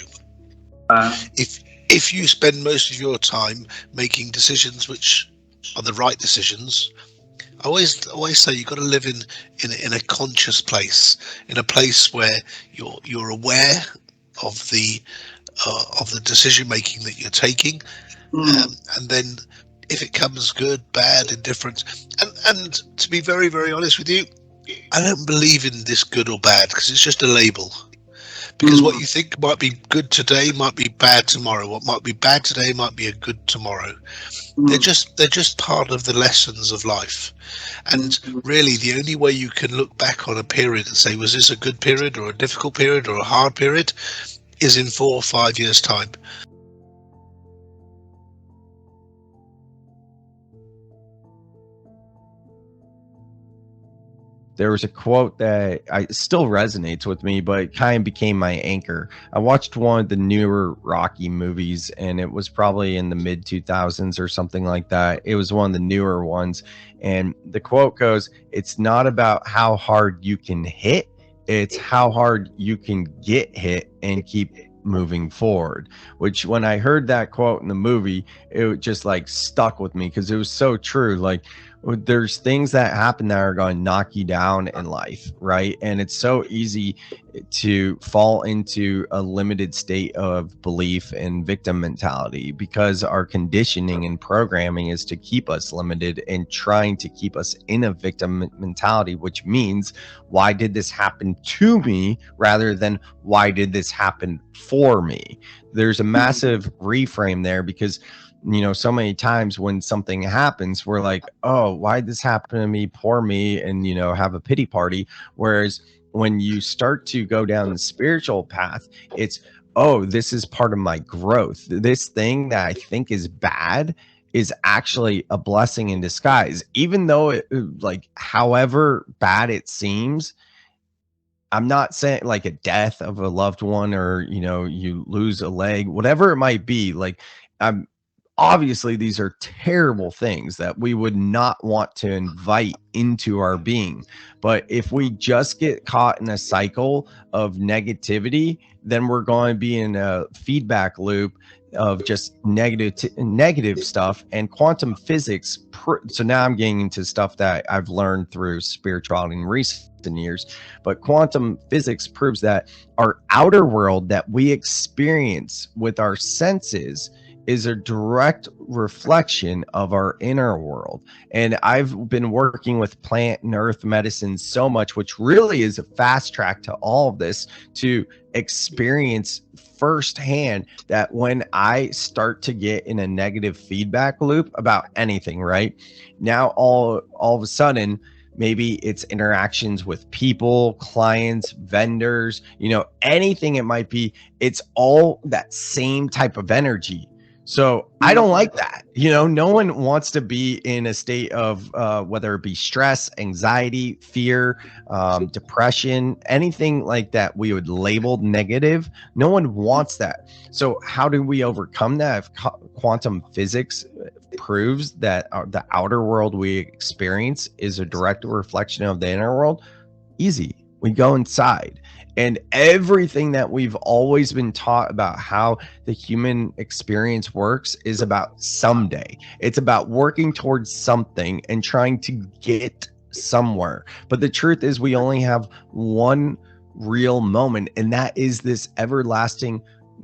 If you spend most of your time making decisions which are the right decisions, I always say you've got to live in a conscious place, in a place where you're aware of the decision making that you're taking, and then if it comes good, bad, indifferent, and to be very, very honest with you, I don't believe in this good or bad, because it's just a label. Because what you think might be good today might be bad tomorrow. What might be bad today might be a good tomorrow. They're just part of the lessons of life. And really, the only way you can look back on a period and say, was this a good period or a difficult period or a hard period, is in 4 or 5 years' time. There was a quote that still resonates with me, but it kind of became my anchor. I watched one of the newer Rocky movies, and it was probably in the mid 2000s or something like that. It was one of the newer ones. And the quote goes, "It's not about how hard you can hit, it's how hard you can get hit and keep moving forward." Which, when I heard that quote in the movie, it just like stuck with me, because it was so true. Like, there's things that happen that are going to knock you down in life, right? And it's so easy to fall into a limited state of belief and victim mentality, because our conditioning and programming is to keep us limited and trying to keep us in a victim mentality, which means, why did this happen to me, rather than why did this happen for me? There's a massive reframe there, because so many times when something happens, we're like, oh, why did this happen to me? Poor me. And, have a pity party. Whereas when you start to go down the spiritual path, it's, oh, this is part of my growth. This thing that I think is bad is actually a blessing in disguise. Even though it, like, however bad it seems, I'm not saying like a death of a loved one, or, you lose a leg, whatever it might be. Like, obviously, these are terrible things that we would not want to invite into our being. But if we just get caught in a cycle of negativity, then we're going to be in a feedback loop of just negative stuff. And quantum physics, so now I'm getting into stuff that I've learned through spirituality in recent years, but quantum physics proves that our outer world that we experience with our senses is a direct reflection of our inner world. And I've been working with plant and earth medicine so much, which really is a fast track to all of this, to experience firsthand that when I start to get in a negative feedback loop about anything, right now, all of a sudden, maybe it's interactions with people, clients, vendors, anything it might be, it's all that same type of energy. So I don't like that. No one wants to be in a state of whether it be stress, anxiety, fear, depression, anything like that we would label negative. No one wants that. So how do we overcome that? If quantum physics proves that the outer world we experience is a direct reflection of the inner world, easy. We go inside. And everything that we've always been taught about how the human experience works is about someday. It's about working towards something and trying to get somewhere. But the truth is, we only have one real moment, and that is this everlasting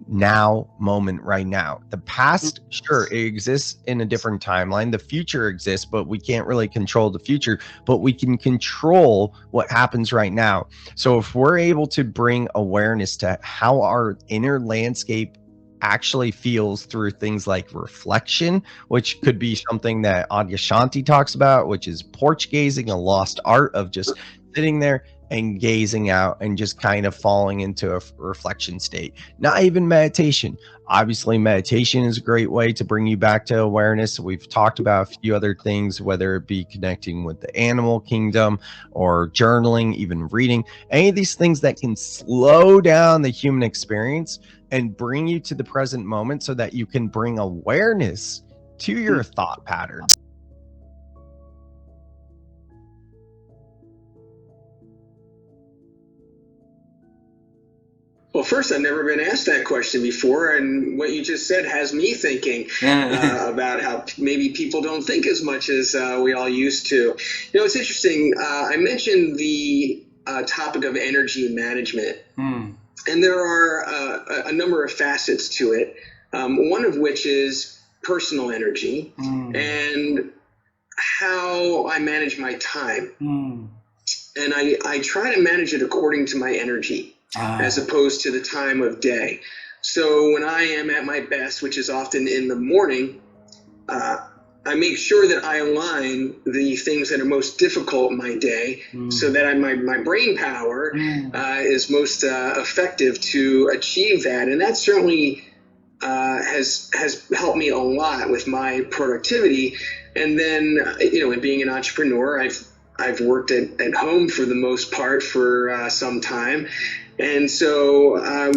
now moment right now. The past, sure, it exists in a different timeline. The future exists, but we can't really control the future, but we can control what happens right now. So if we're able to bring awareness to how our inner landscape actually feels through things like reflection, which could be something that Adyashanti talks about, which is porch gazing, a lost art of just sitting there and gazing out and just kind of falling into a reflection state. Not even meditation. Obviously, meditation is a great way to bring you back to awareness. We've talked about a few other things, whether it be connecting with the animal kingdom or journaling, even reading, any of these things that can slow down the human experience and bring you to the present moment so that you can bring awareness to your thought patterns. Well, first, I've never been asked that question before, and what you just said has me thinking about how maybe people don't think as much as we all used to. You know, it's interesting. I mentioned the topic of energy management, and there are a number of facets to it, one of which is personal energy and how I manage my time. And I try to manage it according to my energy. As opposed to the time of day. So when I am at my best, which is often in the morning, I make sure that I align the things that are most difficult in my day so that my brain power is most effective to achieve that. And that certainly has helped me a lot with my productivity. And then, you know, in being an entrepreneur, I've worked at home for the most part for some time. And so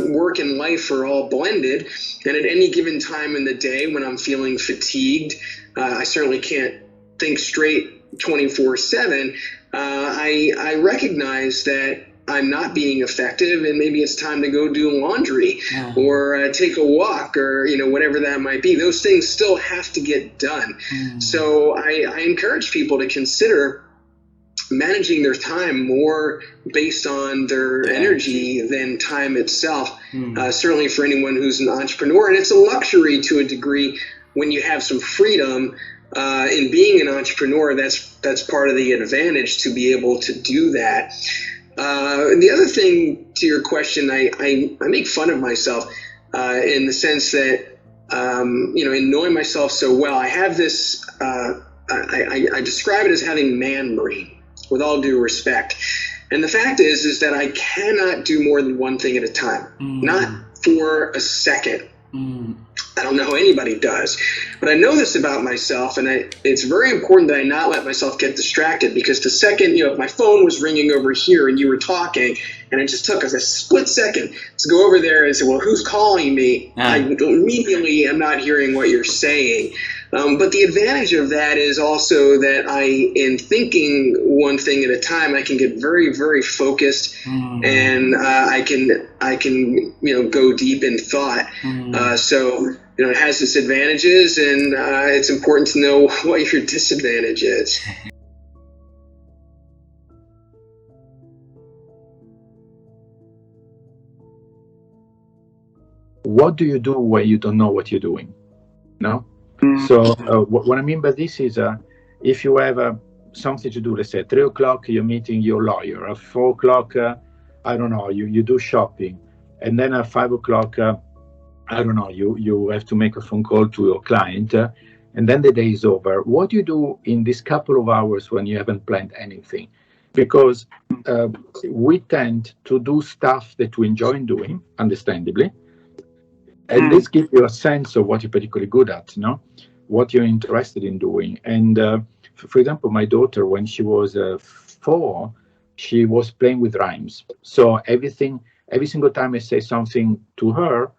work and life are all blended. And at any given time in the day when I'm feeling fatigued, I certainly can't think straight 24/7. I recognize that I'm not being effective, and maybe it's time to go do laundry or take a walk, or whatever that might be. Those things still have to get done. So I encourage people to consider managing their time more based on their energy than time itself, certainly for anyone who's an entrepreneur. And it's a luxury to a degree when you have some freedom in being an entrepreneur. That's part of the advantage, to be able to do that. The other thing to your question, I make fun of myself in the sense that, in knowing myself so well, I have this, I describe it as having man brain, with all due respect. And the fact is that I cannot do more than one thing at a time, not for a second. I don't know how anybody does, but I know this about myself, and it's very important that I not let myself get distracted, because the second, if my phone was ringing over here and you were talking, and it just took us a split second to go over there and say, well, who's calling me? I immediately am not hearing what you're saying. But the advantage of that is also that in thinking one thing at a time, I can get very, very focused, and I can go deep in thought. So it has its advantages, and it's important to know what your disadvantage is. What do you do when you don't know what you're doing? No? So what I mean by this is if you have something to do, let's say at 3 o'clock you're meeting your lawyer, at 4 o'clock, I don't know, you do shopping, and then at 5 o'clock, I don't know, you have to make a phone call to your client, and then the day is over. What do you do in this couple of hours when you haven't planned anything? Because we tend to do stuff that we enjoy doing, understandably, and this gives you a sense of what you're particularly good at, what you're interested in doing. And for example, my daughter, when she was 4, she was playing with rhymes. So every single time I say something to her,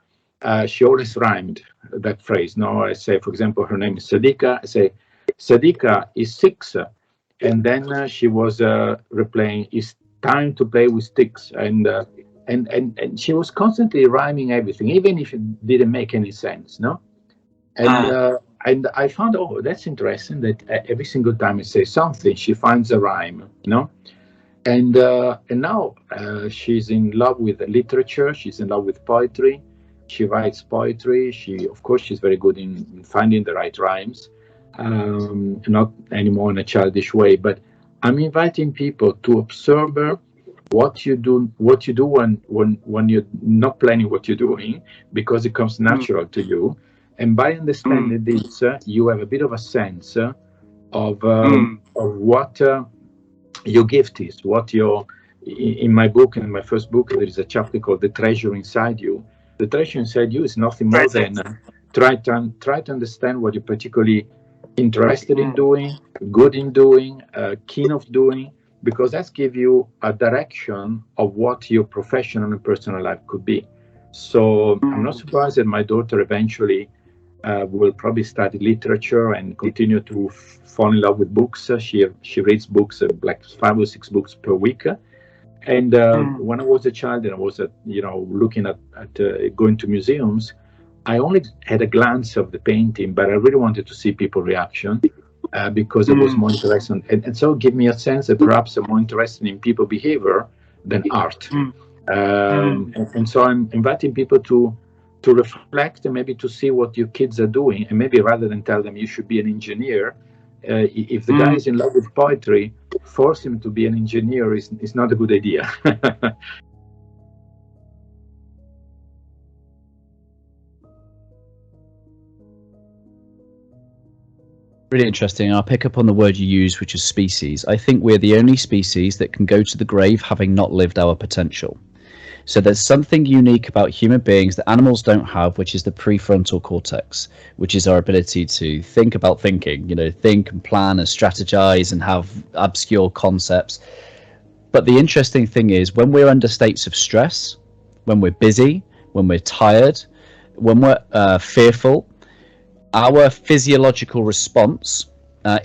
she always rhymed that phrase. I say, for example, her name is Sadika. I say, Sadika is 6. And then she was replaying, it's time to play with sticks. And she was constantly rhyming everything, even if it didn't make any sense, And I found, that's interesting that every single time I say something, she finds a rhyme, And now she's in love with literature. She's in love with poetry. She writes poetry. Of course, she's very good in finding the right rhymes, not anymore in a childish way. But I'm inviting people to observe what you do when you're not planning what you're doing, because it comes natural to you. And by understanding this, you have a bit of a sense of what your gift is, what your. In my book, in my first book, there is a chapter called "The Treasure Inside You." The treasure inside you is nothing more than try to understand what you're particularly interested in doing, good in doing, keen of doing, because that gives you a direction of what your professional and personal life could be. So I'm not surprised that my daughter eventually will probably study literature and continue to fall in love with books. She reads books, like 5 or 6 books per week. And when I was a child and I was, looking at going to museums, I only had a glance of the painting, but I really wanted to see people's reaction because I was more interested. And so it gave me a sense that perhaps I'm more interested in people behavior than art. And so I'm inviting people to reflect and maybe to see what your kids are doing. And maybe rather than tell them you should be an engineer, if the guy is in love with poetry, force him to be an engineer is not a good idea. Really interesting. I'll pick up on the word you use, which is species. I think we're the only species that can go to the grave having not lived our potential. So there's something unique about human beings that animals don't have, which is the prefrontal cortex, which is our ability to think about thinking, think and plan and strategize and have obscure concepts. But the interesting thing is when we're under states of stress, when we're busy, when we're tired, when we're fearful, our physiological response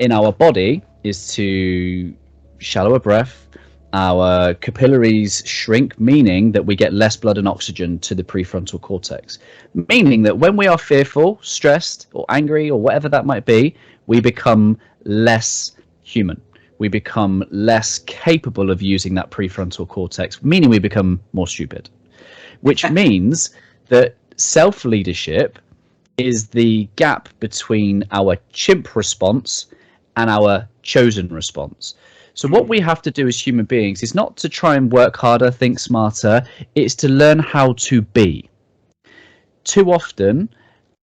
in our body is to shallow a breath. Our capillaries shrink, meaning that we get less blood and oxygen to the prefrontal cortex. Meaning that when we are fearful, stressed, or angry, or whatever that might be, we become less human. We become less capable of using that prefrontal cortex, meaning we become more stupid. Which means that self-leadership is the gap between our chimp response and our chosen response. So what we have to do as human beings is not to try and work harder, think smarter, it's to learn how to be. Too often,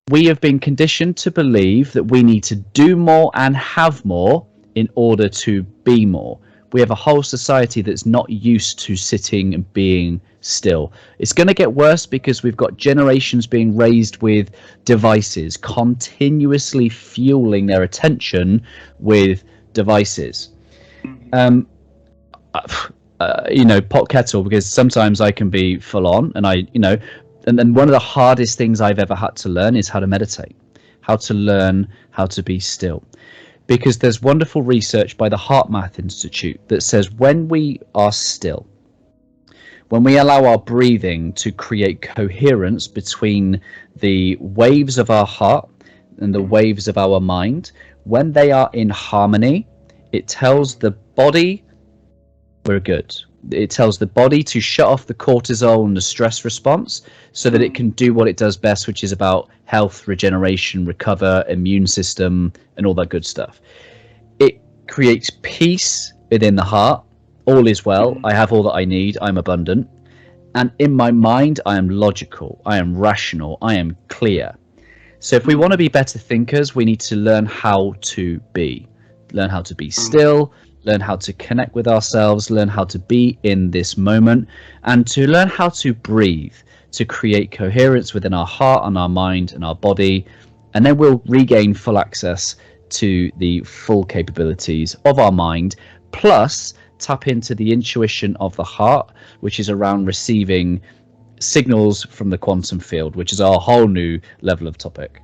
we have been conditioned to believe that we need to do more and have more in order to be more. We have a whole society that's not used to sitting and being still. It's going to get worse because we've got generations being raised with devices, continuously fueling their attention with devices. Pot kettle, because sometimes I can be full on and and then one of the hardest things I've ever had to learn is how to meditate, how to learn how to be still, because there's wonderful research by the HeartMath Institute that says when we are still, when we allow our breathing to create coherence between the waves of our heart and the waves of our mind, when they are in harmony, it tells the body we're good. It tells the body to shut off the cortisol and the stress response so that it can do what it does best, which is about health, regeneration, recover, immune system, and all that good stuff. It creates peace within the heart. All is well. I have all that I need. I'm abundant. And in my mind, I am logical. I am rational. I am clear. So if we want to be better thinkers, we need to learn how to be. Learn how to be still, learn how to connect with ourselves, learn how to be in this moment, and to learn how to breathe, to create coherence within our heart and our mind and our body, and then we'll regain full access to the full capabilities of our mind, plus tap into the intuition of the heart, which is around receiving signals from the quantum field, which is our whole new level of topic.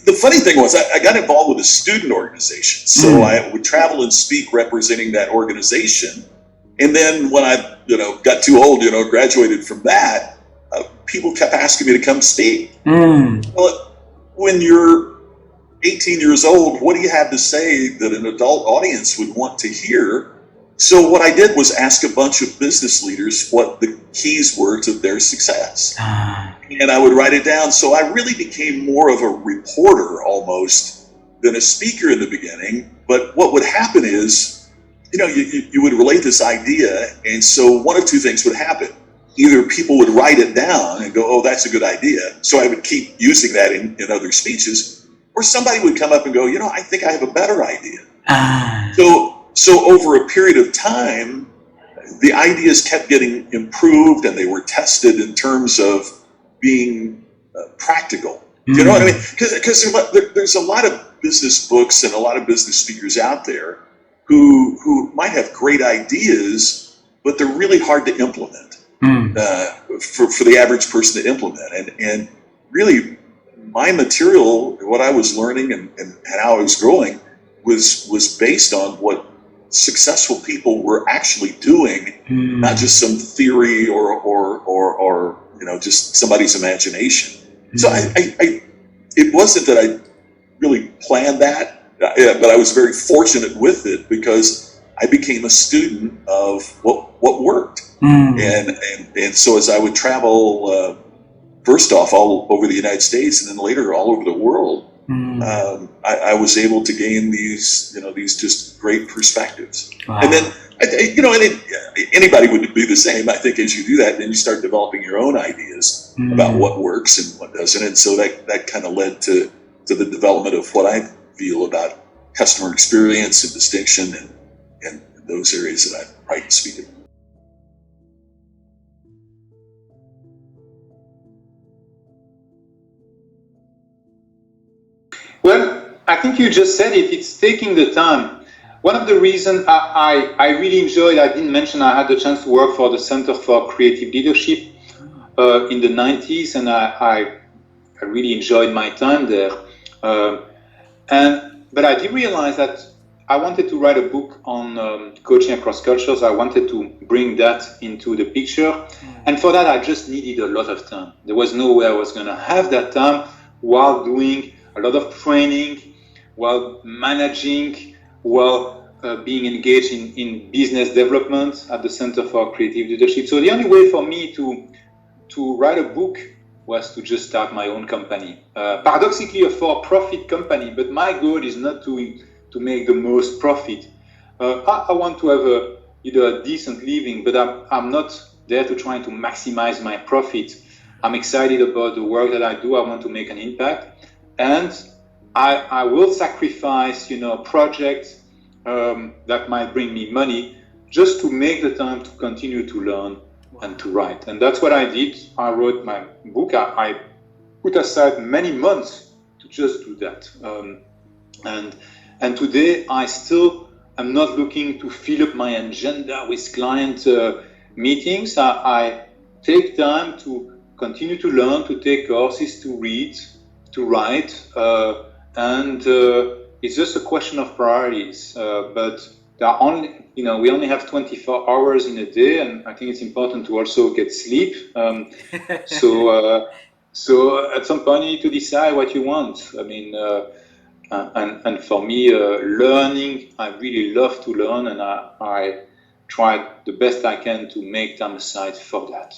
The funny thing was I got involved with a student organization. So I would travel and speak representing that organization. And then when I got too old, graduated from that, people kept asking me to come speak. Well, when you're 18 years old, what do you have to say that an adult audience would want to hear? So what I did was ask a bunch of business leaders what the keys were to their success. And I would write it down. So I really became more of a reporter almost than a speaker in the beginning. But what would happen is, you would relate this idea. And so one of two things would happen. Either people would write it down and go, oh, that's a good idea. So I would keep using that in other speeches. Or somebody would come up and go, I think I have a better idea. So over a period of time, the ideas kept getting improved and they were tested in terms of being practical. You know what I mean? Because there's a lot of business books and a lot of business speakers out there who might have great ideas, but they're really hard to implement for the average person to implement. And really, my material, what I was learning and how I was growing was based on what successful people were actually doing, not just some theory or just somebody's imagination. So it wasn't that I really planned that, but I was very fortunate with it because I became a student of what worked. And so as I would travel, first off all over the United States and then later all over the world, I was able to gain these just great perspectives. Wow. And then, anybody would be the same. I think as you do that, then you start developing your own ideas about what works and what doesn't. And so that kind of led to the development of what I feel about customer experience and distinction and those areas that I write and speak about. Well, I think you just said it. It's taking the time. One of the reasons I really enjoyed, I didn't mention I had the chance to work for the Center for Creative Leadership in the 90s, and I really enjoyed my time there. But I did realize that I wanted to write a book on coaching across cultures. I wanted to bring that into the picture. And for that, I just needed a lot of time. There was no way I was going to have that time while doing a lot of training, while managing, while being engaged in business development at the Center for Creative Leadership. So the only way for me to write a book was to just start my own company. Paradoxically, a for-profit company, but my goal is not to make the most profit. I want to have either a decent living, but I'm not there to try to maximize my profit. I'm excited about the work that I do. I want to make an impact. And I will sacrifice, projects that might bring me money just to make the time to continue to learn and to write. And that's what I did. I wrote my book. I put aside many months to just do that. And today I still am not looking to fill up my agenda with client meetings. I take time to continue to learn, to take courses, to read, to write, and it's just a question of priorities. But there are only, we only have 24 hours in a day, and I think it's important to also get sleep. So at some point you need to decide what you want. I mean, and for me, learning, I really love to learn, and I try the best I can to make time aside for that.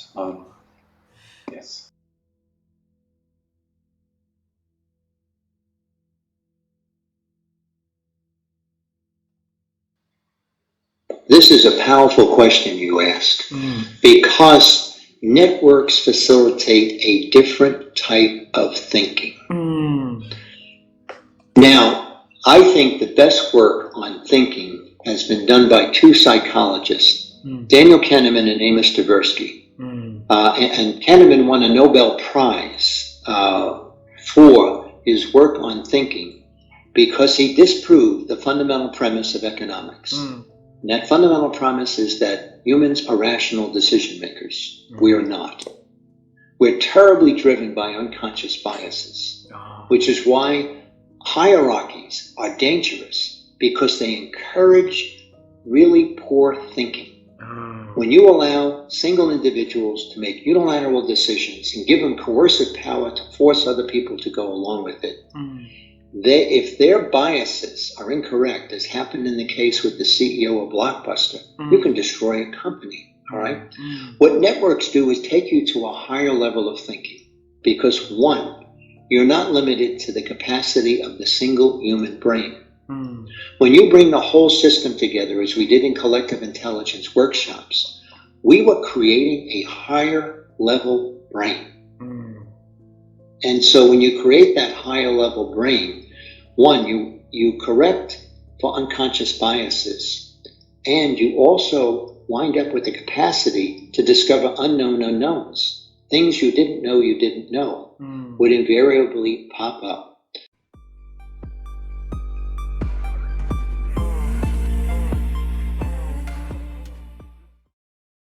Yes. This is a powerful question you ask, because networks facilitate a different type of thinking. Now, I think the best work on thinking has been done by two psychologists, Daniel Kahneman and Amos Tversky. And Kahneman won a Nobel Prize for his work on thinking because he disproved the fundamental premise of economics. And that fundamental premise is that humans are rational decision makers. We are not. We're terribly driven by unconscious biases, which is why hierarchies are dangerous, because they encourage really poor thinking. When you allow single individuals to make unilateral decisions and give them coercive power to force other people to go along with it, if their biases are incorrect, as happened in the case with the CEO of Blockbuster, you can destroy a company, all right? What networks do is take you to a higher level of thinking because, one, you're not limited to the capacity of the single human brain. When you bring the whole system together, as we did in collective intelligence workshops, we were creating a higher level brain. And so when you create that higher level brain, one, you correct for unconscious biases, and you also wind up with the capacity to discover unknown unknowns. Things you didn't know would invariably pop up.